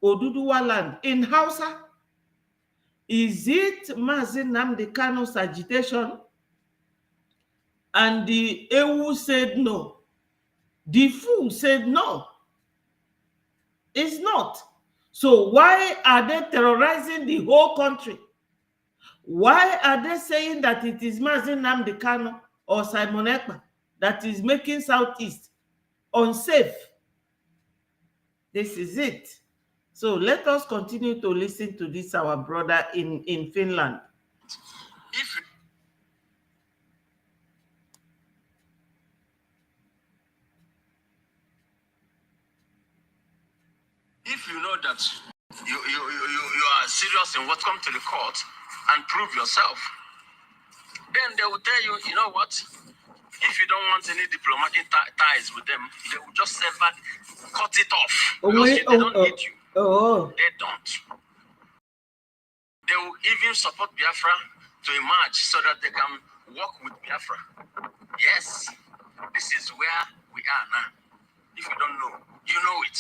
Oduduwa land, in Hausa, is it Mazi Nnamdi Kanu's agitation? And the Ewu said no. The fool said no. It's not. So why are they terrorizing the whole country? Why are they saying that it is Mazi Nnamdi Kanu or Simon Ekpa that is making Southeast unsafe? This is it. So let us continue to listen to this, our brother in Finland. If you know that you are serious in what come to the court and prove yourself, then they will tell you, you know what? If you don't want any diplomatic ties with them, they will just cut it off. Because they don't need you. They don't. They will even support Biafra to emerge so that they can work with Biafra. Yes, this is where we are now. If you don't know, you know it.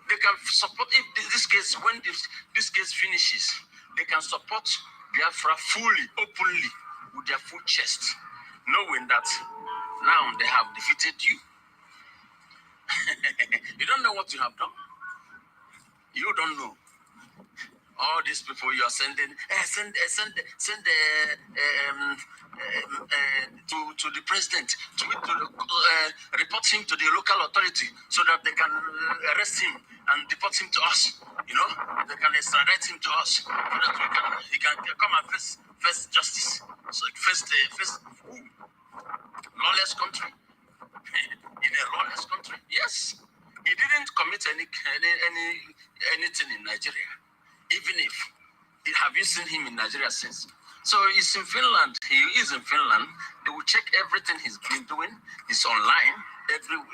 They can support, if this case, when this case finishes, they can support Biafra fully, openly, with their full chest, knowing that now they have defeated you. You don't know what you have done. You don't know. All these people you are sending, send to the president, to report him to the local authority so that they can arrest him and deport him to us. You know, they can extradite him to us so that he can come and face justice. So face lawless country. In a lawless country, yes, he didn't commit anything in Nigeria. Even if, have you seen him in Nigeria since? So he's in Finland. He is in Finland. They will check everything he's been doing. He's online.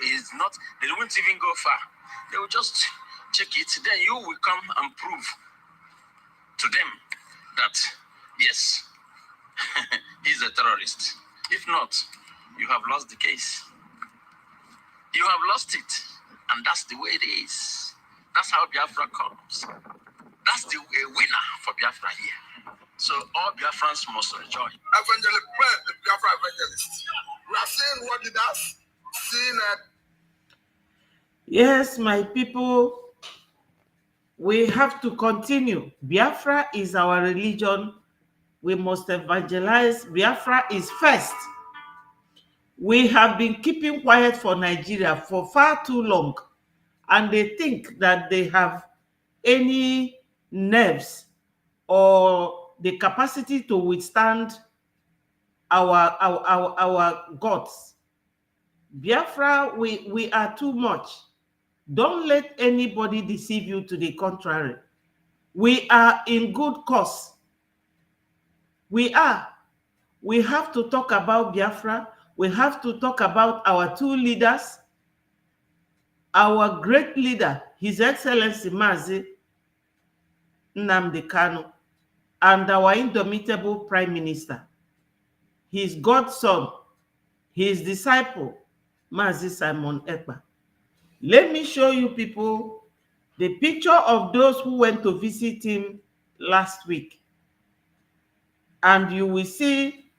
He's not. They won't even go far. They will just check it. Then you will come and prove to them that yes, he's a terrorist. If not, you have lost the case. You have lost it, and that's the way it is. That's how Biafra comes. That's the winner for Biafra here. So all Biafrans must rejoice. Evangelist, the Biafra evangelist. We are seeing what he does. Seeing that. Yes, my people, we have to continue. Biafra is our religion. We must evangelize. Biafra is first. We have been keeping quiet for Nigeria for far too long, and they think that they have any nerves or the capacity to withstand our gods. Biafra, we are too much. Don't let anybody deceive you to the contrary. We are in good cause. We are. We have to talk about Biafra. We have to talk about our two leaders. Our great leader, His Excellency Mazi Nnamdi Kanu, and our indomitable Prime Minister, his godson, his disciple, Mazi Simon Ekpa. Let me show you people the picture of those who went to visit him last week. And you will see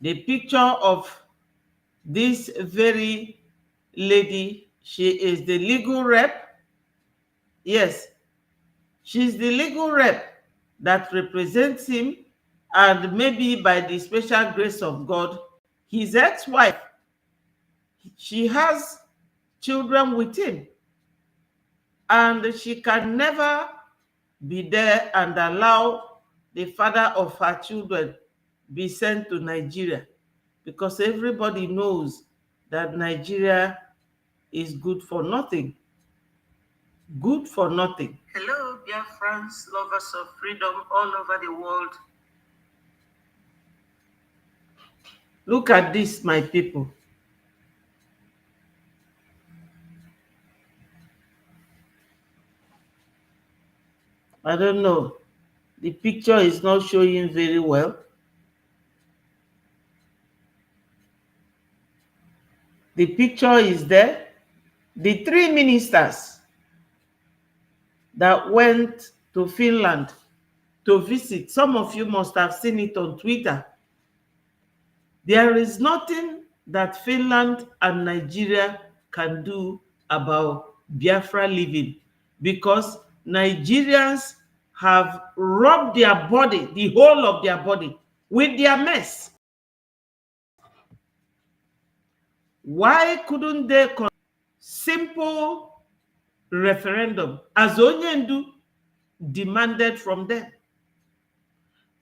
the picture of this very lady. She is the legal rep. Yes, she's the legal rep that represents him, and maybe by the special grace of God, his ex-wife, she has children with him, and she can never be there and allow the father of her children be sent to Nigeria, because everybody knows that Nigeria is good for nothing. Good for nothing. Hello, dear friends, lovers of freedom all over the world. Look at this, my people. I don't know. The picture is not showing very well. The picture is there. The 3 ministers that went to Finland to visit, some of you must have seen it on Twitter. There is nothing that Finland and Nigeria can do about Biafra living, because Nigerians have rubbed their body, the whole of their body, with their mess. Why couldn't they simple referendum as Onyendu demanded from them?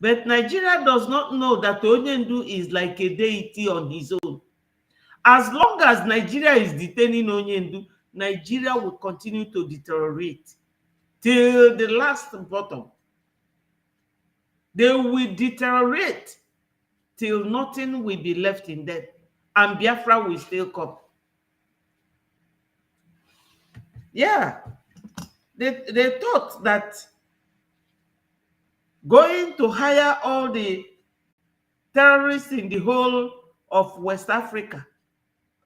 But Nigeria does not know that Onyendu is like a deity on his own. As long as Nigeria is detaining Onyendu, Nigeria will continue to deteriorate till the last bottom. They will deteriorate till nothing will be left in them, and Biafra will still come. Yeah, they thought that going to hire all the terrorists in the whole of West Africa,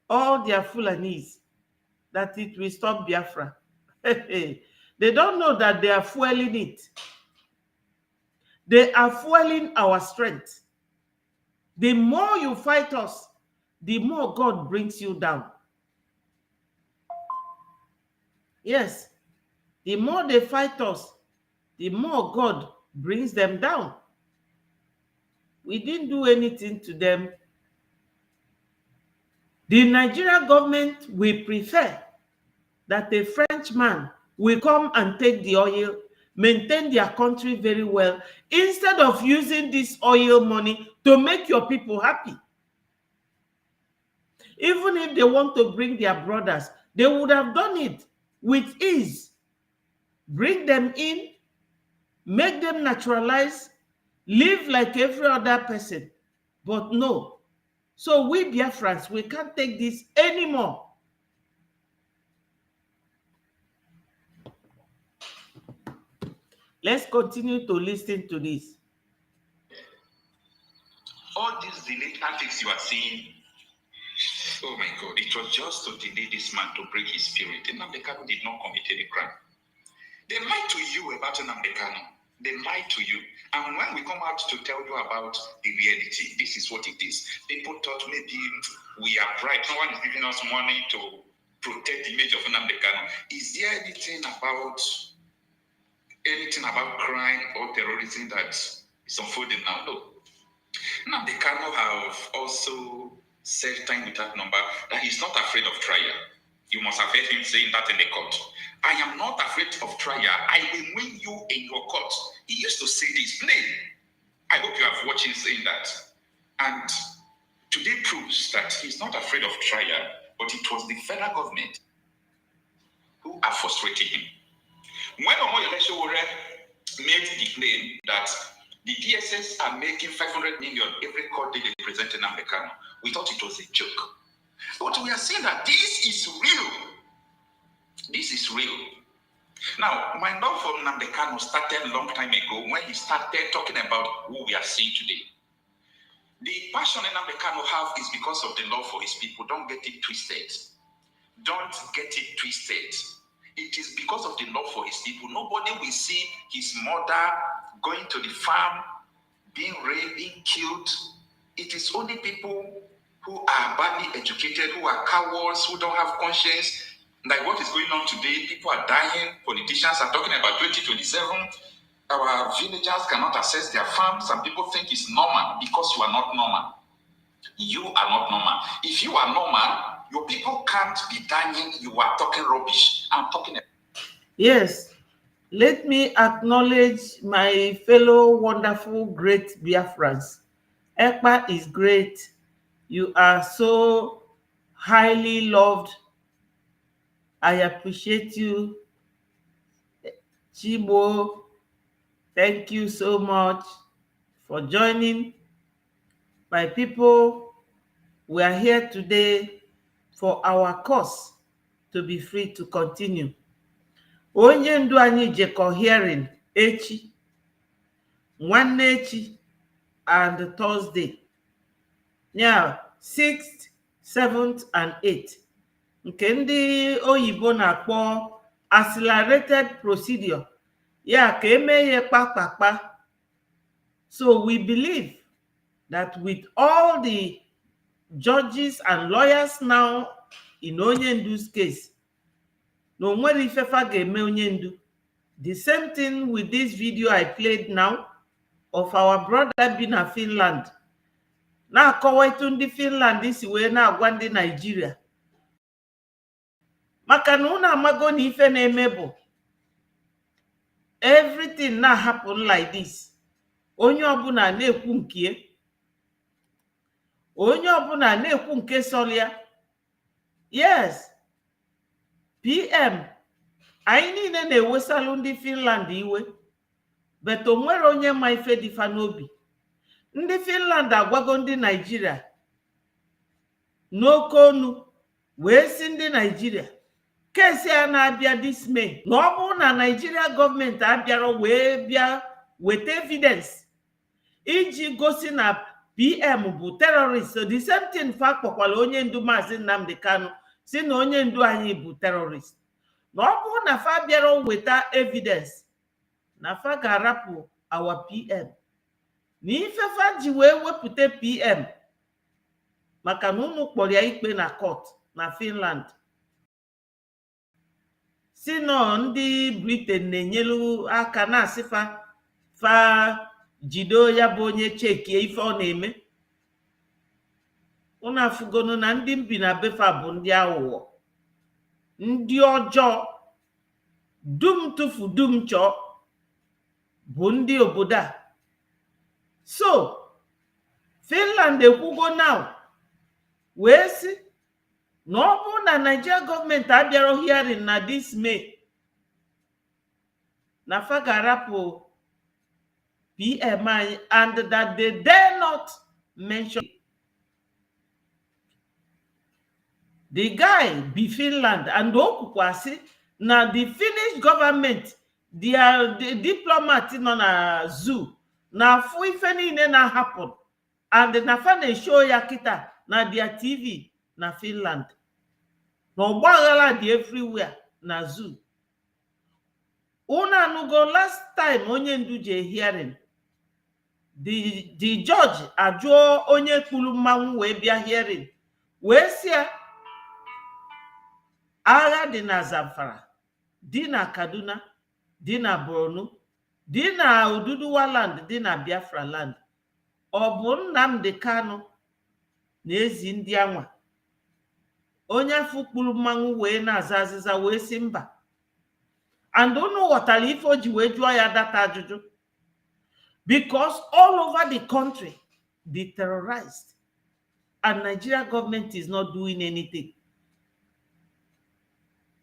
all their Fulanis, that it will stop Biafra. They don't know that they are fueling it. They are fueling our strength. The more you fight us, the more God brings you down. Yes, the more they fight us, the more God brings them down. We didn't do anything to them. The Nigerian government will prefer that a Frenchman will come and take the oil, maintain their country very well, instead of using this oil money to make your people happy. Even if they want to bring their brothers, they would have done it with ease. Bring them in, make them naturalize, live like every other person. But no. So we Biafrans, we can't take this anymore. Let's continue to listen to this. All these delayed antics you are seeing, oh my God, it was just to delay this man to break his spirit. Nnamdi Kanu did not commit any crime. They lied to you about Nnamdi Kanu. They lied to you. And when we come out to tell you about the reality, this is what it is. People thought maybe we are bright. No one is giving us money to protect the image of Nnamdi Kanu. Is there anything about crime or terrorism that is unfolding now? No. Nnamdi Kanu have also said time without number that he's not afraid of trial. You must have heard him saying that in the court. I am not afraid of trial. I will win you in your court. He used to say this plain. I hope you have watched him saying that. And today proves that he's not afraid of trial, but it was the federal government who are frustrating him. When Omoyele Sowore made the claim that the DSS are making 500 million every court day they present in Nnamdi Kanu, we thought it was a joke. But we are seeing that this is real. This is real. Now, my love for Nnamdi Kanu started a long time ago when he started talking about who we are seeing today. The passion Nnamdi Kanu have is because of the love for his people. Don't get it twisted. Don't get it twisted. It is because of the love for his people. Nobody will see his mother going to the farm, being raped, being killed. It is only people who are badly educated, who are cowards, who don't have conscience. Like what is going on today, people are dying. Politicians are talking about 2027. Our villagers cannot access their farms, and people think it's normal because you are not normal. You are not normal. If you are normal, your people can't be dying. You are talking rubbish. I'm talking. Yes, let me acknowledge my fellow wonderful great Biafrans. Ekpa is great. You are so highly loved. I appreciate you. Chibo, thank you so much for joining. My people, we are here today for our cause to be free to continue. Onye ndu anyị jekọ hearing echi, nwanne echi and Thursday. Now, 6th, 7th and 8th. Nke ndị oyibo na-akpọ accelerated procedure. Ya ka emeghe kpakpakpa. So we believe that with all the judges and lawyers now in onye ndu's case, no nwere ifefa ga-eme onye ndu. The same thing with this video I played now of our brother bi na Finland. Na-akọwa etu ndị Finland si wee na-agwa ndị Nigeria. Maka na unu amago na ife na-eme bụ everything na-happen like this. Onye ọbụla na-ekwu nke onye ọbụla na-ekwu nke sọrọ. Yes, PM anyị niile na-ewesalụ ndị Finland iwe, but o nwere onye ma ife dịfa n'obi. Ndị Finland agwago ndị Nigeria n'oke onu wee si ndị Nigeria kesi a na-abịa this May na ọ bụrụ na Nigeria gọọmenti abịara wee bịa weta evidence iji gosi na PM bụ terrorist. So the same thing fa kpọkwala onye ndu Maazị Nnamdi Kanu si na onye ndu anyị bụ terrorist. Na ọ bụrụ na fa bịara weta evidence na fa ga-arapụ our PM. Na ife fa ji wee wepụta PM maka na ụmụ kpọrọ ya ikpe na court na Finland. Si nọ ndị Britain na-enyelu aka na-asị fa jido ya bụ onye chekie ife ọ na-eme. Unu afụgonu na ndị mbi na befa bụ ndị aghụghọ, ndị ọjọọ, dum tụfu dum chọọ bụ ndị obodo a. So Finland ekwugo now wee sị na ọ bụrụ na Nigeria gọọmenti abịara hearing na this May na fa ga-arapụ PM anyị, and that they dare not mention the guy be Finland. And o kwukwasị na the Finnish government, the diplomat nọ na zoo na afụ ife niile na-happen, and na fa na-eshow ya kịta na their TV na Finland. Na ọgbaghara dị everywhere na zoo. Unu anụgo last time onye ndu je hearing, the judge ajụọ onye kpuru mmanwụ wee bịa hearing wee sị ya agha dị na Zamfara, dị na Kaduna, dị na Borno, dị na Oduduwa land, dị na Biafra land. Ọ bụ Nnamdi Kanu na-ezi ndị anwa? Onye afọ kpuru mmanwụ wee na-aza azịza wee sị mba. And unu ghọtara ife o ji wee jụọ ya data ajụjụ. Because all over the country they terrorized, and Nigeria government is not doing anything.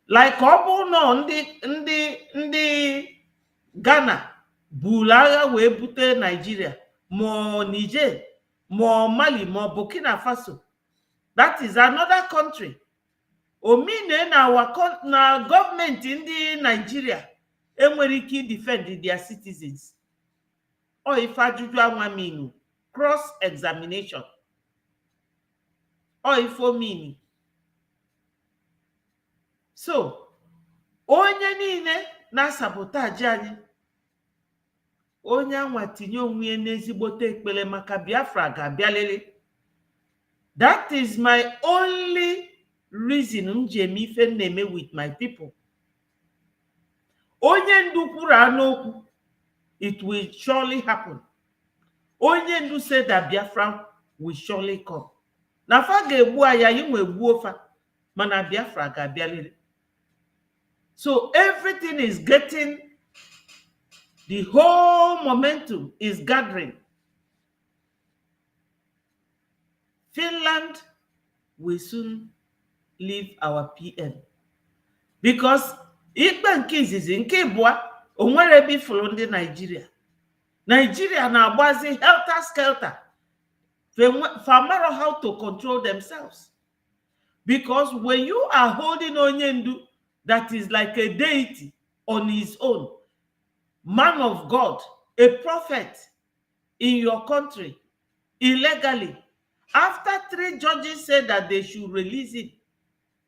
Like ọ bụ nọ ndị Ghana buru agha wee bute Nigeria, ma Niger, ma Mali, ma Burkina Faso. That is another country. Omine na gọọmenti ndị Nigeria enwere ike defend their citizens. Or if ajụjụ anwa minu cross-examination. Or if for me. So, onye niile na sabotage anyị, onye anwa tinye onwe n'ezigbote ekpere maka Biafra ga-abịalele. That is my only reason m ji eme ife m na-eme with my people. Onye ndu kwuru anokwu, it will surely happen. Onye ndu said that Biafra will surely come. Na fa ga-egbu aya inwe gbuo fa, mana Biafra ga-abịalele. So everything is getting, the whole momentum is gathering. Finland will soon leave our PM. Because ikpe nke izizi nke ịbụa onwere ebe ifuru ndị Nigeria. Nigeria na-agbazi helter skelter. They famaro how to control themselves. Because when you are holding onyendu that is like a deity on his own, man of God, a prophet in your country, illegally, after 3 judges said that they should release it,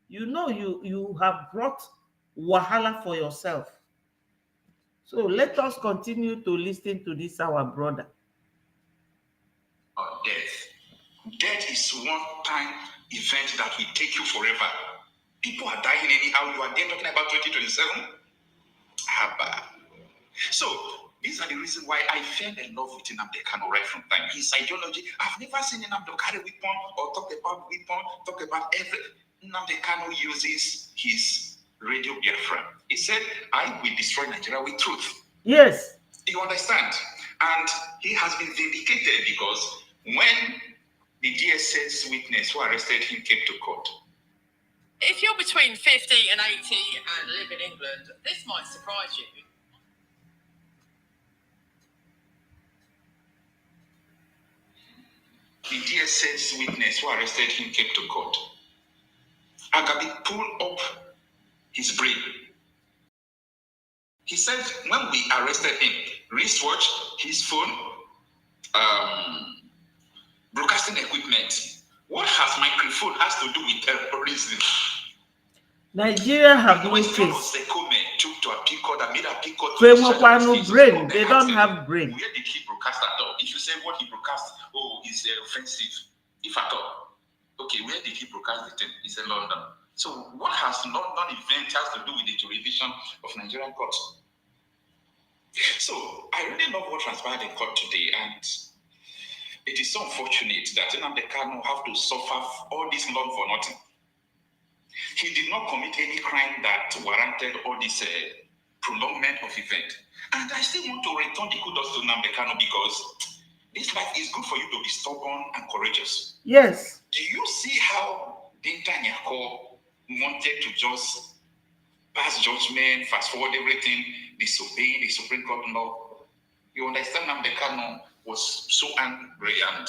you know you have brought wahala for yourself. So let us continue to listen to this, our brother. Death is one-time event that will take you forever. People are dying anyhow. You are there talking about 2027? Haba. So, these are the reasons why I fell in love with Nnamdi Kanu right from time. His ideology, I've never seen Nnamdi carry weapon or talk about weapon, talk about everything. Nnamdi Kanu uses his radio Biafra. He said, I will destroy Nigeria with truth. Yes. You understand? And he has been vindicated because when the DSS witness who arrested him came to court, if you're between 50 and 80 and live in England, this might surprise you. the DSS witness who arrested him came to court. Agabi pulled up his brain. He said when we arrested him, wristwatch, his phone, broadcasting equipment. What has microphone has to do with terrorism? Nigeria have no Because face. the comment took to a pico that made a pico to They the no brain. They don't have brain. Where did he broadcast at all? If you say what he broadcast, oh, is offensive, if at all. Okay, where did he broadcast the thing? He said London. So what has London event has to do with the jurisdiction of Nigerian courts? So I really love what transpired in court today, and it is so unfortunate that Nnamdi Kanu have to suffer all this long for nothing. He did not commit any crime that warranted all this prolongment of event. And I still want to return the kudos to Nnamdi Kanu because this life is good for you to be stubborn and courageous. Yes. Do you see how Dinta Nyako wanted to just pass judgment, fast forward everything, disobeying the Supreme Court law? You understand Nnamdi Kanu was so angry and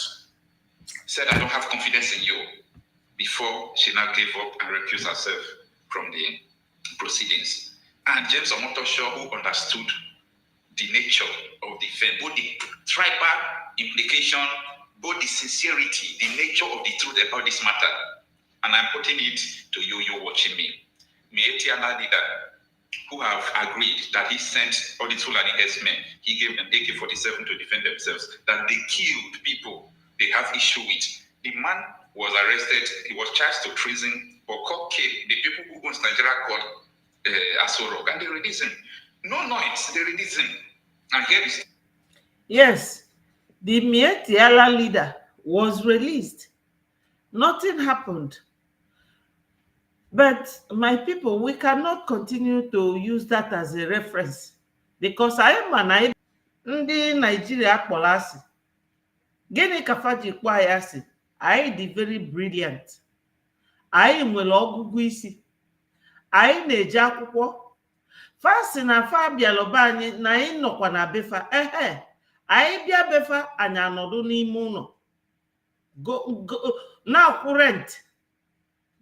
said, I don't have confidence in you, before she now gave up and recused herself from the proceedings. And James Omotosho, who understood the nature of the event, both the tribal implication, both the sincerity, the nature of the truth about this matter. And I'm putting it to you, you're watching me. Mieti Aladida, who have agreed that he sent all the Fulani herdsmen, he gave them AK-47 to defend themselves, that they killed people they have issue with. The man was arrested, he was charged to treason, but court came, the people who owns Nigeria called Asorok, and they released him. No noise, they released him. And here is... Yes, the Mietiala leader was released. Nothing happened. But my people, we cannot continue to use that as a reference because I am an ndị Nigeria kpọrọ asị. Gịnị ka fa ji kpọọ ya asị? Anyị dị very brilliant. Anyị nwere ọgụgụ isi. Anyị na-eje akwụkwọ. Fa sị na fa bịalụba anyị na anyị nọkwa na befa. Anyị bịa befa anyị anọdụ n'ime ụlọ. Na-akwụ rent.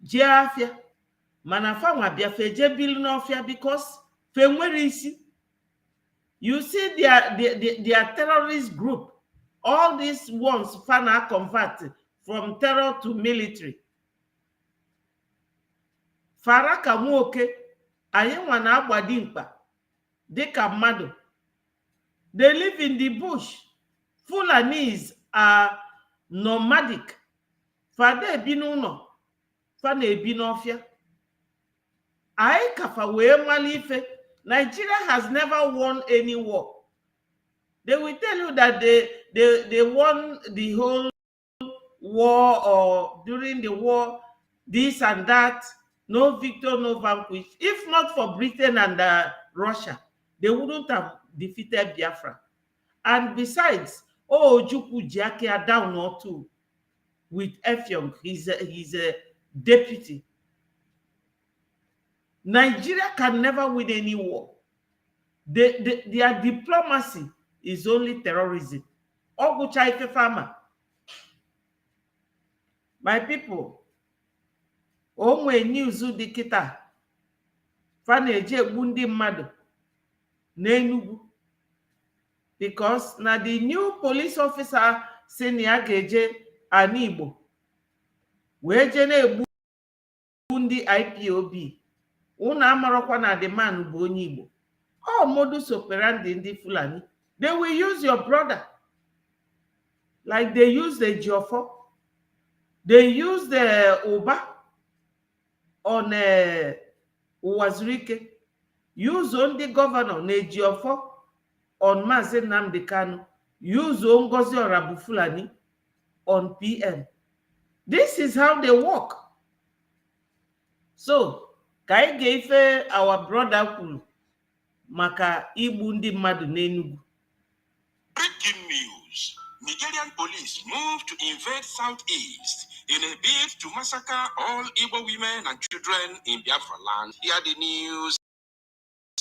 Jee afịa. Mana fa nwa bịa fe je bili n'ọfịa because fe nwere isi. You see their terrorist group. All these ones fana convert from terror to military. Faraka nwoke, anyị nwa na-agba dimkpa dịka mmadụ. They live in the bush. Fulanis are nomadic. Fada ebi n'ụlọ, fa na-ebi n'ọfịa. Anyị kafa wee mali ife. Nigeria has never won any war. They will tell you that they won the whole war, or during the war, this and that, no victor, no vanquish. If not for Britain and Russia, they wouldn't have defeated Biafra. And besides, Ojukwu Jiake down or two with Effiong, he's a deputy. Nigeria can never win any war. Their diplomacy is only terrorism. Ogucha ife farmer. My people, onwe news dị kịta fa na-eji egbu ndị mmadụ n'Enugu, because na the new police officer si na ya ga-eje ana Igbo wee je na-egbu ndị IPOB. Unu amarọkwa na the man bụ onye Igbo. All modus operandi ndị Fulani. They will use your brother like they use the Jiofo. They use the Uba on Uwazurike. Use on the governor Nejiofo on Mazi Nnamdi Kanu. Use on Ngozi Orabu Fulani on PM. This is how they work. So, ka anyị ga-efe our brother kwuru maka igbu ndị mmadụ n'Enugu. Breaking news. Nigerian police move to invade Southeast in a bid to massacre all Igbo women and children in Biafra land. Hear the news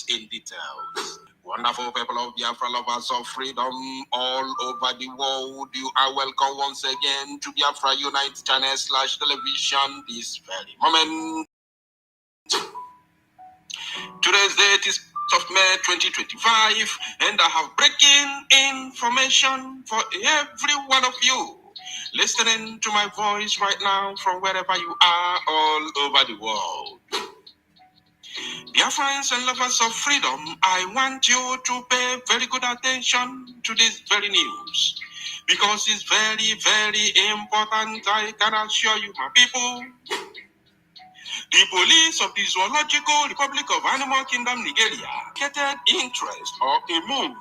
in details. Wonderful people of Biafra, lovers of freedom all over the world, you are welcome once again to Biafra Unite channel /television this very moment. Today's date is of May 2025, and I have breaking information for every one of you listening to my voice right now from wherever you are all over the world. Dear friends and lovers of freedom, I want you to pay very good attention to this very news, because it's very, very important. I can assure you, my people. The police of the Zoological Republic of Animal Kingdom, Nigeria, stated interest or a move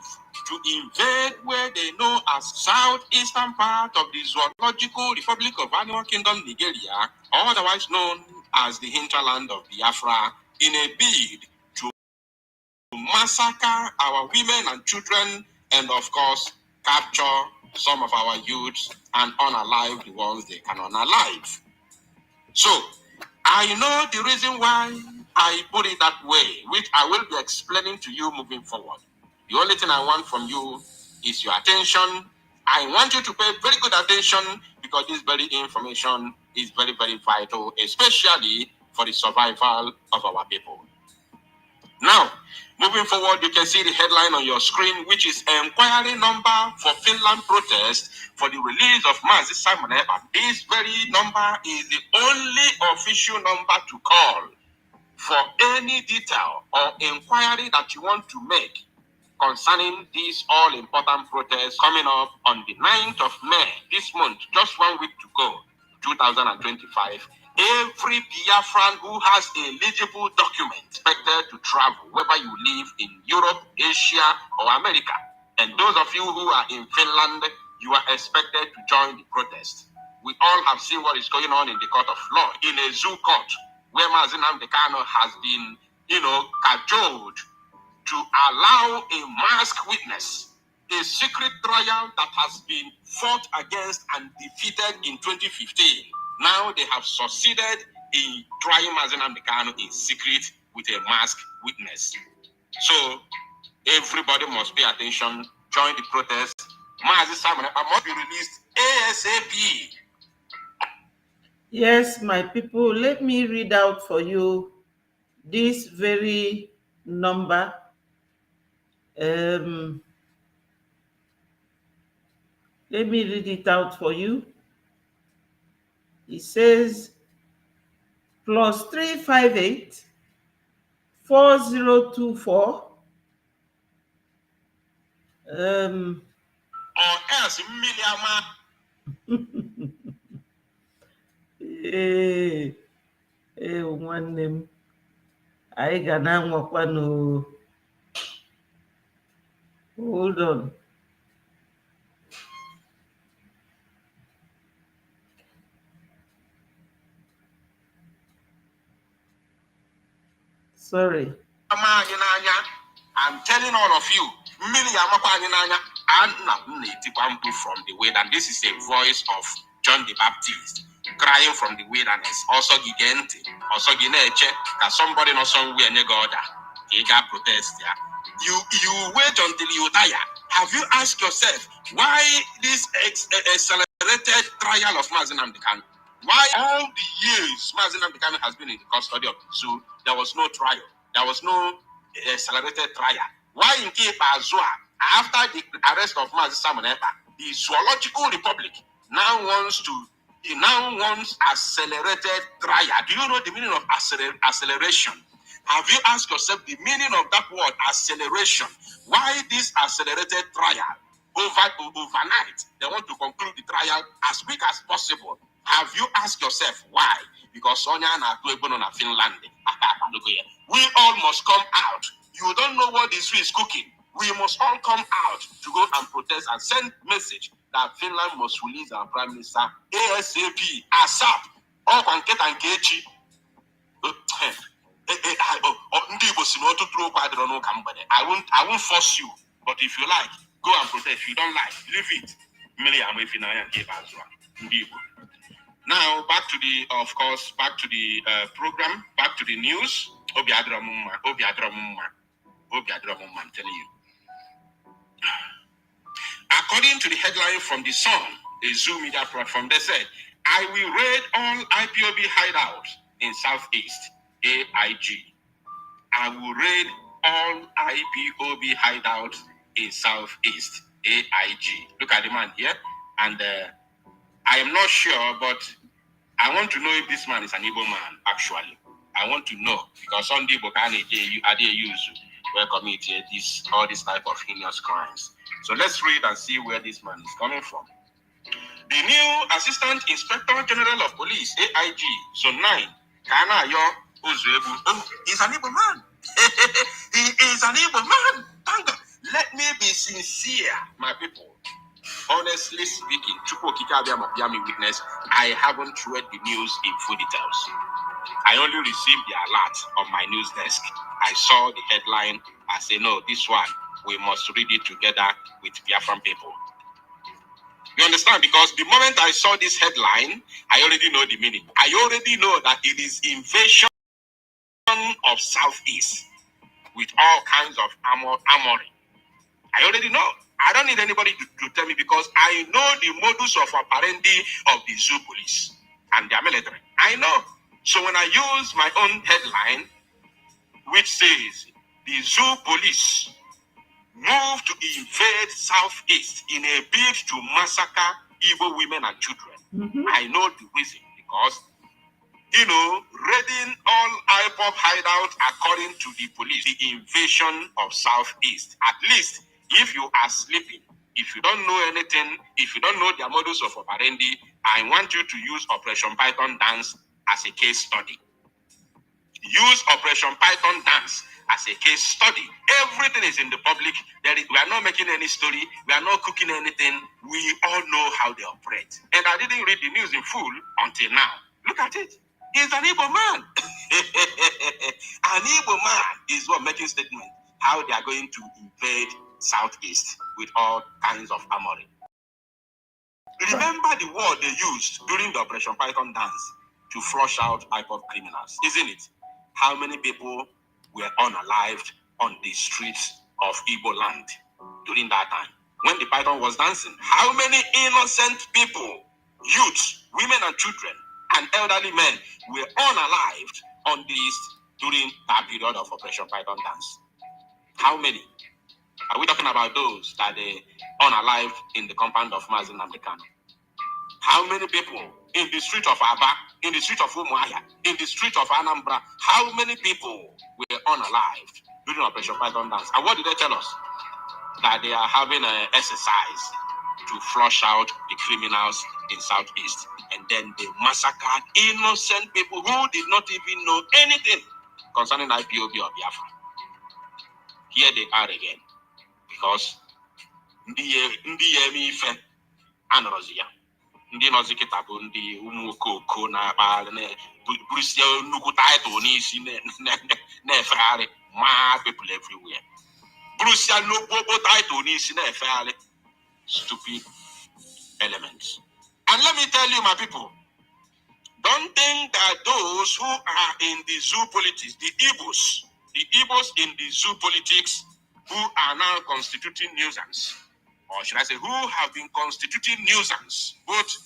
to invade where they know as southeastern part of the Zoological Republic of Animal Kingdom, Nigeria, otherwise known as the hinterland of Biafra, in a bid to massacre our women and children, and of course, capture some of our youths and unalive the ones they can unalive. So, I know the reason why I put it that way, which I will be explaining to you moving forward. The only thing I want from you is your attention. I want you to pay very good attention, because this very information is very, very vital, especially for the survival of our people. Now, moving forward, you can see the headline on your screen, which is Enquiry Number for Finland Protest for the release of Mazi Simon Ekpa. This very number is the only official number to call for any detail or inquiry that you want to make concerning this all-important protest coming up on the 9th of May, this month, just 1 week to go, 2025. Every Biafran who has eligible document expected to travel, whether you live in Europe, Asia, or America, and those of you who are in Finland, you are expected to join the protest. We all have seen what is going on in the court of law, in a zoo court, where Mazi Nnamdi Kanu has been, cajoled to allow a masked witness, a secret trial that has been fought against and defeated in 2015. Now they have succeeded in trying Mazi Nnamdi Kanu in secret with a masked witness. So everybody must pay attention, join the protest. Mazi Simon Ekpa must be released ASAP. Yes, my people, let me read out for you this very number. Let me read it out for you. It says plus 358 4024 Or else, Miliama. nwanne m, anyị ga na-anwakwa no. Hold on. Sorry. I'm telling all of you, from the way that this is a voice of John the Baptist crying from the wilderness. Also, Gigente, also Gineche, that somebody not somewhere near God, he got protest. You wait until you tire. Have you asked yourself why this accelerated trial of Mazinam Dekan? Why all the years Mazinam Dekan has been in the custody of the zoo, there was no trial, there was no accelerated trial? Why in Cape Azua, after the arrest of Mazi Samonepa, the Zoological Republic now wants accelerated trial? Do you know the meaning of acceleration? Have you asked yourself the meaning of that word, acceleration? Why this accelerated trial? Overnight, they want to conclude the trial as quick as possible. Have you asked yourself why? Because Sonia and Finland, we all must come out. You don't know what this is cooking. We must all come out to go and protest and send message that Finland must release our prime minister ASAP, ASAP, or Kwanket and Kechi. I won't force you, but if you like, go and protest. If you don't like, leave it. Now back to the program, back to the news. Obi Adramumma, I'm telling you. According to the headline from The Sun, a Zoo media platform, they said, I will raid all IPOB hideouts in Southeast, AIG. I will raid all IPOB hideouts in Southeast, AIG. Look at the man here. And I am not sure, but I want to know if this man is an Igbo man, actually. I want to know, because some people can use where committed all this type of heinous crimes. So let's read and see where this man is coming from. The new Assistant Inspector General of Police, AIG, Zone 9, Kanayo Ozuebu. Oh, he's an Igbo man. He is an Igbo man. Thank God. Let me be sincere, my people. Honestly speaking, witness, I haven't read the news in full details. I only received the alert on my news desk. I saw the headline. I say, no, this one, we must read it together with Biafran people. You understand? Because the moment I saw this headline, I already know the meaning. I already know that it is invasion of Southeast with all kinds of armory. I already know. I don't need anybody to tell me, because I know the modus of operandi of the zoo police and their military. I know. So when I use my own headline, which says the zoo police move to invade Southeast in a bid to massacre Igbo women and children, I know the reason, because raiding all IPOB hideouts according to the police, the invasion of Southeast. At least, if you are sleeping, if you don't know anything, if you don't know their modus of operandi, I want you to use Operation Python Dance as a case study. Use Operation Python Dance as a case study. Everything is in the public. We are not making any story. We are not cooking anything. We all know how they operate. And I didn't read the news in full until now. Look at it. He's an Igbo man. An Igbo man is what making statement how they are going to invade Southeast with all kinds of armory. Remember the word they used during the Operation Python Dance to flush out IPOB criminals, isn't it? How many people were unalived on the streets of Igbo land during that time? When the Python was dancing, how many innocent people, youths, women and children, and elderly men were unalived on the east during that period of Operation Python Dance? How many? Are we talking about those that they unalived in the compound of Mazin Namdekan? How many people in the street of Aba, in the street of Umuahia, in the street of Anambra, how many people were unalived during Operation Python Dance? And what did they tell us? That they are having an exercise to flush out the criminals in Southeast. And then they massacred innocent people who did not even know anything concerning IPOB or Biafra. Here they are again. Because ndị ya eme ife anọrọzi ya. Ndị nọzi kịta bụ ndị ụmụ okoko na-akpagharị burusie nnukwu taịtụl n'isi na-efegharị ma people everywhere. Burusie nnukwu taịtụl n'isi na-efegharị. Stupid elements. And let me tell you, my people, don't think that those who are in the zoo politics, the Igbos in the zoo politics, who are now constituting nuisance, or should I say, who have been constituting nuisance, both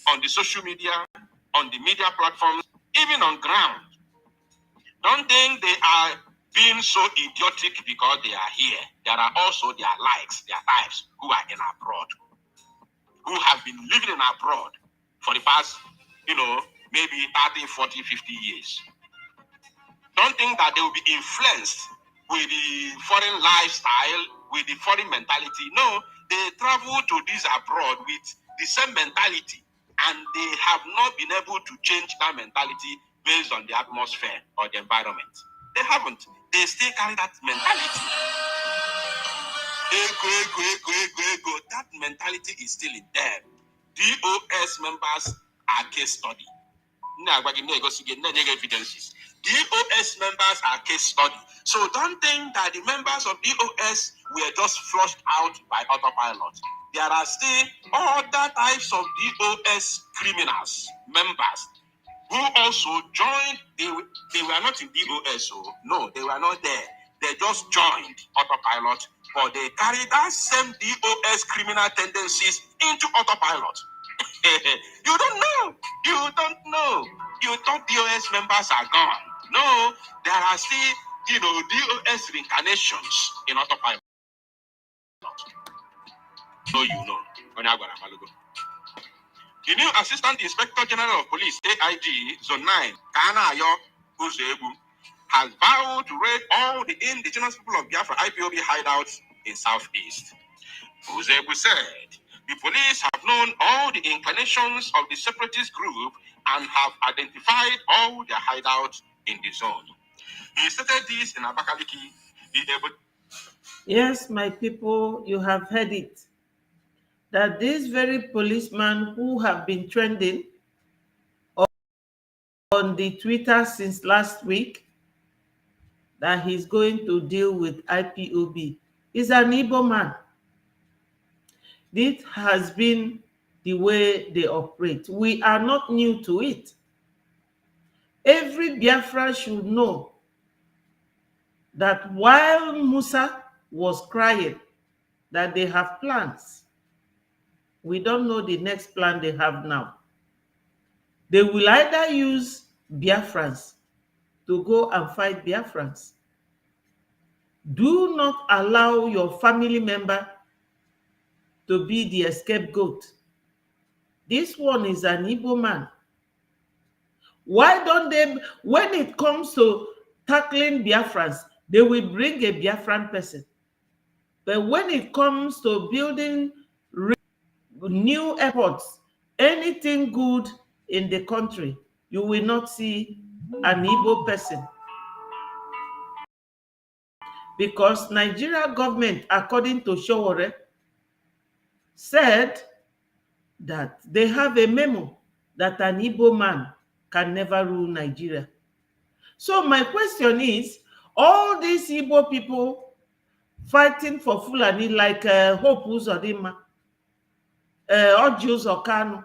on the social media, on the media platforms, even on ground. Don't think they are being so idiotic because they are here. There are also their likes, their types, who are in abroad, who have been living in abroad for the past, maybe 30, 40, 50 years. Don't think that they will be influenced with the foreign lifestyle, with the foreign mentality. No, they travel to this abroad with the same mentality, and they have not been able to change that mentality based on the atmosphere or the environment. They haven't. They still carry that mentality. Ego. That mentality is still in them. DOS members are case study. Evidences. DOS members are case study. So don't think that the members of DOS were just flushed out by autopilot. There are still other types of DOS criminals, members, who also joined. They were not in DOS, so no, they were not there. They just joined autopilot, but they carry that same DOS criminal tendencies into autopilot. You don't know. You thought DOS members are gone. No, there are still, DOS reincarnations in autopilot. So you know. The new Assistant Inspector General of Police, AIG, Zone 9, Kana Ayo Uzebu, has vowed to raid all the indigenous people of Biafra IPOB hideouts in Southeast. Uzebu said, the police have known all the inclinations of the separatist group and have identified all their hideouts in the zone. He stated this in Abakaliki. Yes, my people, you have heard it. That these very policemen who have been trending on the Twitter since last week, that he's going to deal with IPOB, is an Igbo man. This has been the way they operate. We are not new to it. Every Biafra should know that while Musa was crying that they have plans, we don't know the next plan they have now. They will either use Biafrans to go and fight Biafrans. Do not allow your family member to be the scapegoat. This one is an Igbo man. Why don't they, when it comes to tackling Biafrans, they will bring a Biafran person. But when it comes to building new airports, anything good in the country, you will not see an Igbo person. Because Nigeria government, according to Showore, said that they have a memo that an Igbo man can never rule Nigeria. So my question is, all these Igbo people fighting for Fulani like Hope Uzodinma, Ojus Okano,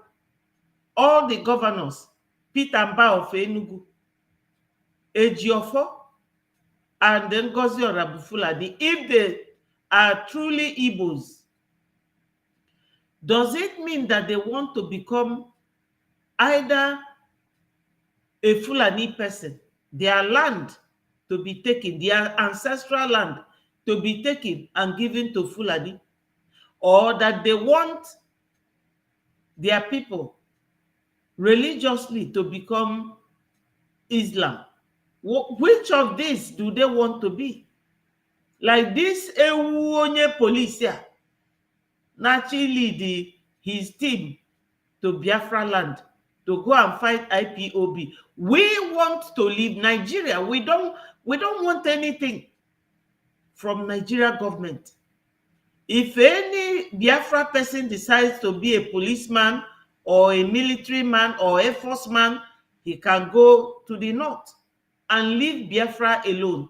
all the governors, Peter Mba of Enugu, Ejiofo, and then Ngozi Orabufulani, if they are truly Igbos, does it mean that they want to become either a Fulani person, their land to be taken, their ancestral land to be taken and given to Fulani, or that they want their people religiously to become Islam. Which of these do they want to be? Like this ewu onye police naturally lead his team to Biafra land to go and fight IPOB. We want to leave Nigeria. We don't want anything from Nigeria government. If any Biafra person decides to be a policeman or a military man or Air Force man, he can go to the north and leave Biafra alone,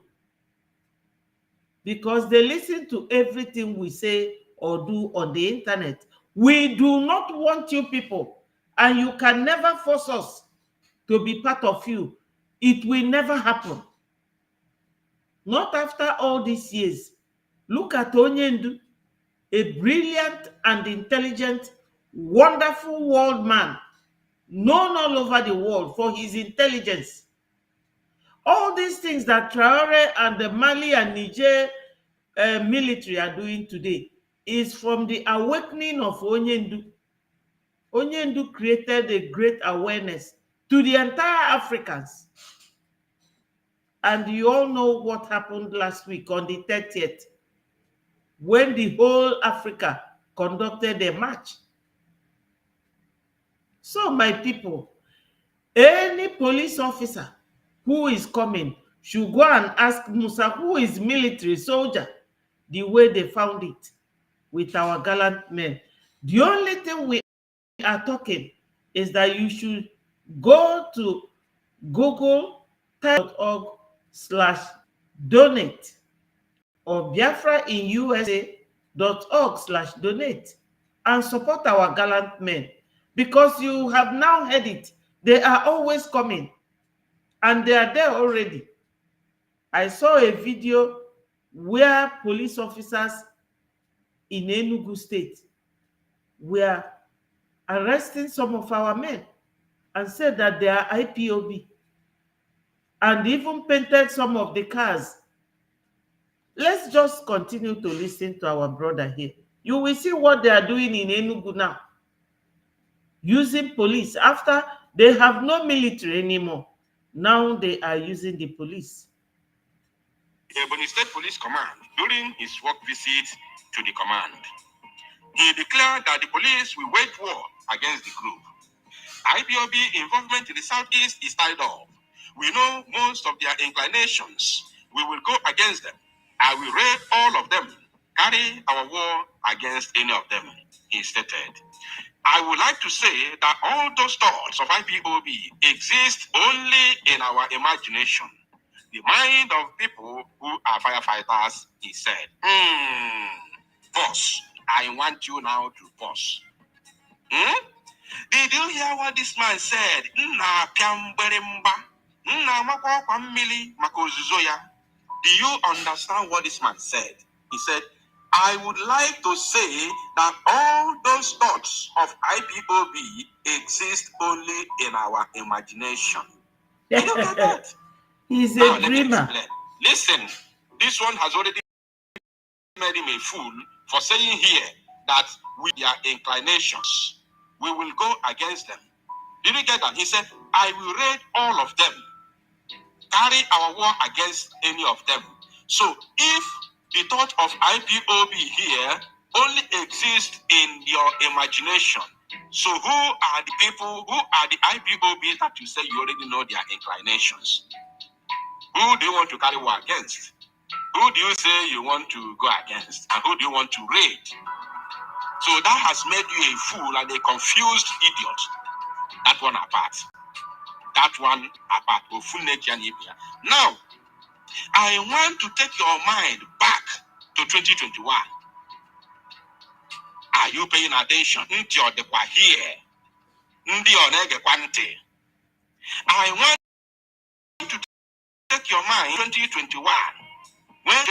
because they listen to everything we say or do on the internet. We do not want you people, and you can never force us to be part of you. It will never happen. Not after all these years. Look at Onyendu, a brilliant and intelligent, wonderful world man, known all over the world for his intelligence. All these things that Traore and the Mali and Niger military are doing today is from the awakening of Onyendu. Onyendu created a great awareness to the entire Africans. And you all know what happened last week on the 30th, when the whole Africa conducted a march. So, my people, any police officer who is coming should go and ask Musa, who is military soldier, the way they found it with our gallant men. The only thing we are talking is that you should go to google.org/donate or biafrainUSA.org/donate and support our gallant men, because you have now heard it. They are always coming, and they are there already. I saw a video where police officers in Enugu State were arresting some of our men and said that they are IPOB, and even painted some of the cars. Let's just continue to listen to our brother here. You will see what they are doing in Enugu now, using police. After they have no military anymore, now they are using the police. Ebony State Police Command during his work visit to the command. He declared that the police will wage war against the group. IPOB involvement in the Southeast is tied up. We know most of their inclinations. We will go against them. I will raid all of them, carry our war against any of them, he stated. I would like to say that all those thoughts of IPOB exist only in our imagination. The mind of people who are firefighters, he said. Boss, I want you now to pause. Did you hear what this man said? Do you understand what this man said? He said, I would like to say that all those thoughts of IPOB exist only in our imagination. Did you get that? He's Now, a dreamer. Listen, this one has already made him a fool for saying here that with their inclinations, we will go against them. Did you get that? He said, I will raid all of them, carry our war against any of them. So if the thought of IPOB here only exists in your imagination, so who are the people, who are the IPOBs that you say you already know their inclinations? Who do you want to carry war against? Who do you say you want to go against? And who do you want to raid? So that has made you a fool and a confused idiot. That one apart. That one apart. Now, I want to take your mind back to 2021. Are you paying attention? I want to take your mind 2021. When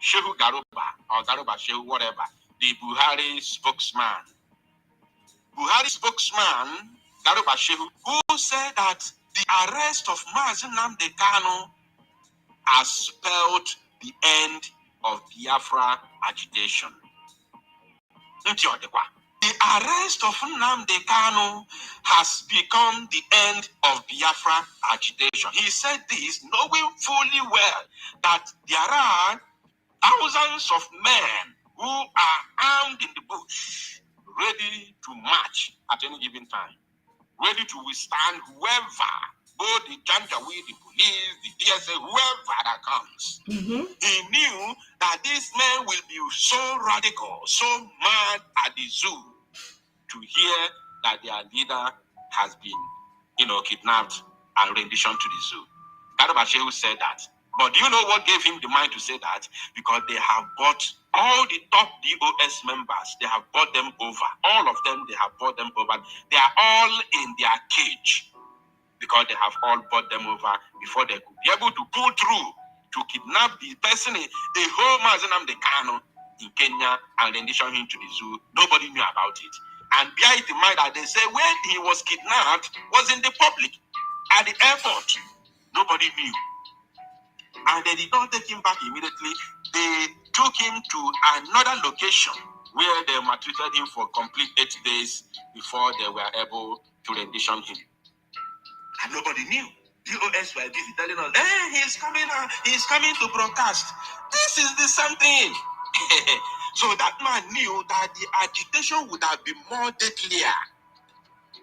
Shehu Garuba or Garuba Shehu, whatever, the Buhari spokesman, Garuba Shehu, who said that the arrest of Mazi Nnamdi Kanu has spelled the end of Biafra agitation. The arrest of Nnamdi Kanu has become the end of Biafra agitation. He said this knowing fully well that there are thousands of men who are armed in the bush, ready to march at any given time, ready to withstand whoever, both the Janjaweed, the police, the DSA, whoever that comes. He knew that these men will be so radical, so mad at the zoo to hear that their leader has been, kidnapped and renditioned to the zoo. Garba said that. But do you know what gave him the mind to say that? Because they have bought all the top DOS members. They have bought them over. All of them, they have bought them over. They are all in their cage because they have all bought them over before they could be able to pull through to kidnap the person, a whole Nnamdi Kanu in Kenya, and rendition him to the zoo. Nobody knew about it. And bear it in mind that they say when he was kidnapped was in the public at the airport. Nobody knew. And they did not take him back immediately. They took him to another location where they maltreated him for complete 8 days before they were able to rendition him. And nobody knew. DOS were busy telling us, hey, he's coming to broadcast. This is the same thing. So that man knew that the agitation would have been more deadlier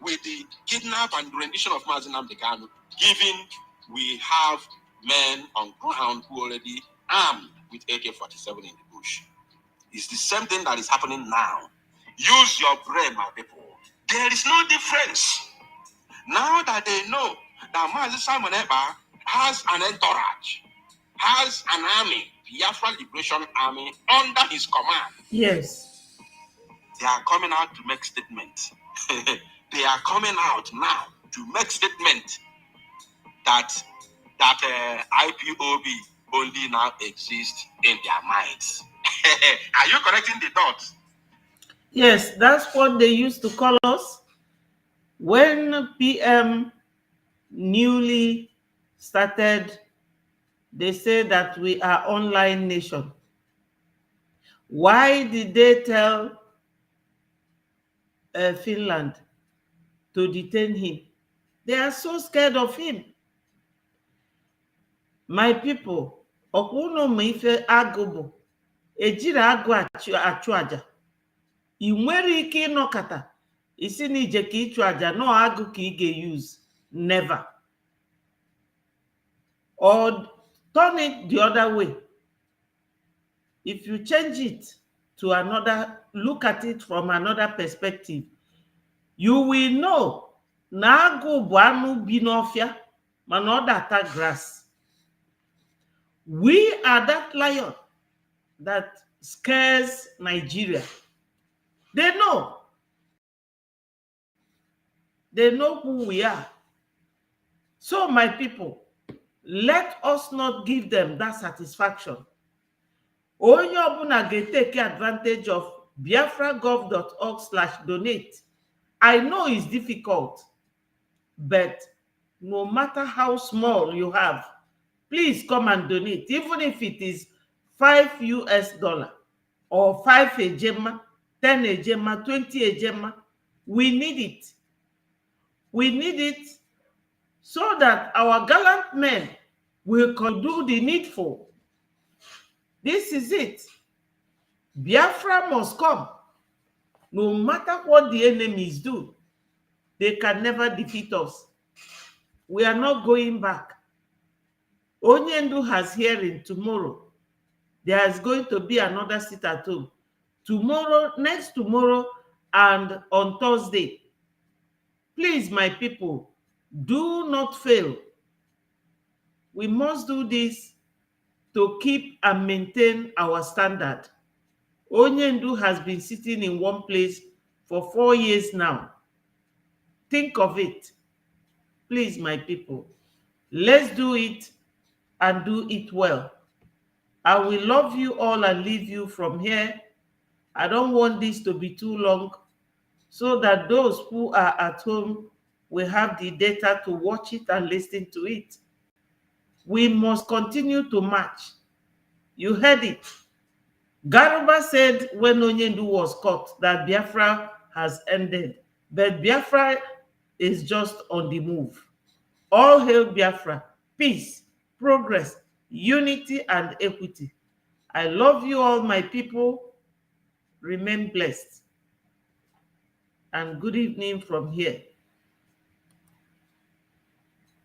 with the kidnap and rendition of Nnamdi Kanu, given we have men on ground who already armed with AK-47 in the bush. It's the same thing that is happening now. Use your brain, my people. There is no difference. Now that they know that Mazi Simon Ekpa has an entourage, has an army, Biafra Liberation Army, under his command. Yes. They are coming out to make statements. They are coming out now to make statements that IPOB only now exists in their minds. Are you correcting the dots? Yes, that's what they used to call us when PM newly started. They say that we are online nation. Why did they tell Finland to detain him? They are so scared of him. My people, ọkwụnụ ma ife agụ bụ ejiri agụ achụ aja. I nwere ike ịnọkọta isi na ije ka ịchụ aja no agụ ka ị ga-use. Never. Or turn it the other way. If you change it to another, look at it from another perspective, you will know na agụ bụ anụ bi n'ọfịa mana ọ data grass. We are that lion that scares Nigeria. They know. They know who we are. So my people, let us not give them that satisfaction. Onye ọbụla ga-take advantage of biafragov.org/donate. I know it's difficult, but no matter how small you have, please come and donate, even if it is $5 or 5 ejema, 10 ejema, 20 ejema. We need it. We need it so that our gallant men will do the needful. This is it. Biafra must come. No matter what the enemies do, they can never defeat us. We are not going back. Onyendu has hearing tomorrow. There is going to be another sit at home. Tomorrow, next tomorrow, and on Thursday. Please, my people, do not fail. We must do this to keep and maintain our standard. Onyendu has been sitting in one place for 4 years now. Think of it. Please, my people, let's do it and do it well. I will love you all and leave you from here. I don't want this to be too long so that those who are at home will have the data to watch it and listen to it. We must continue to march. You heard it. Garuba said when Onyendu was caught that Biafra has ended, but Biafra is just on the move. All hail Biafra, peace, progress, unity, and equity. I love you all, my people. Remain blessed. And good evening from here.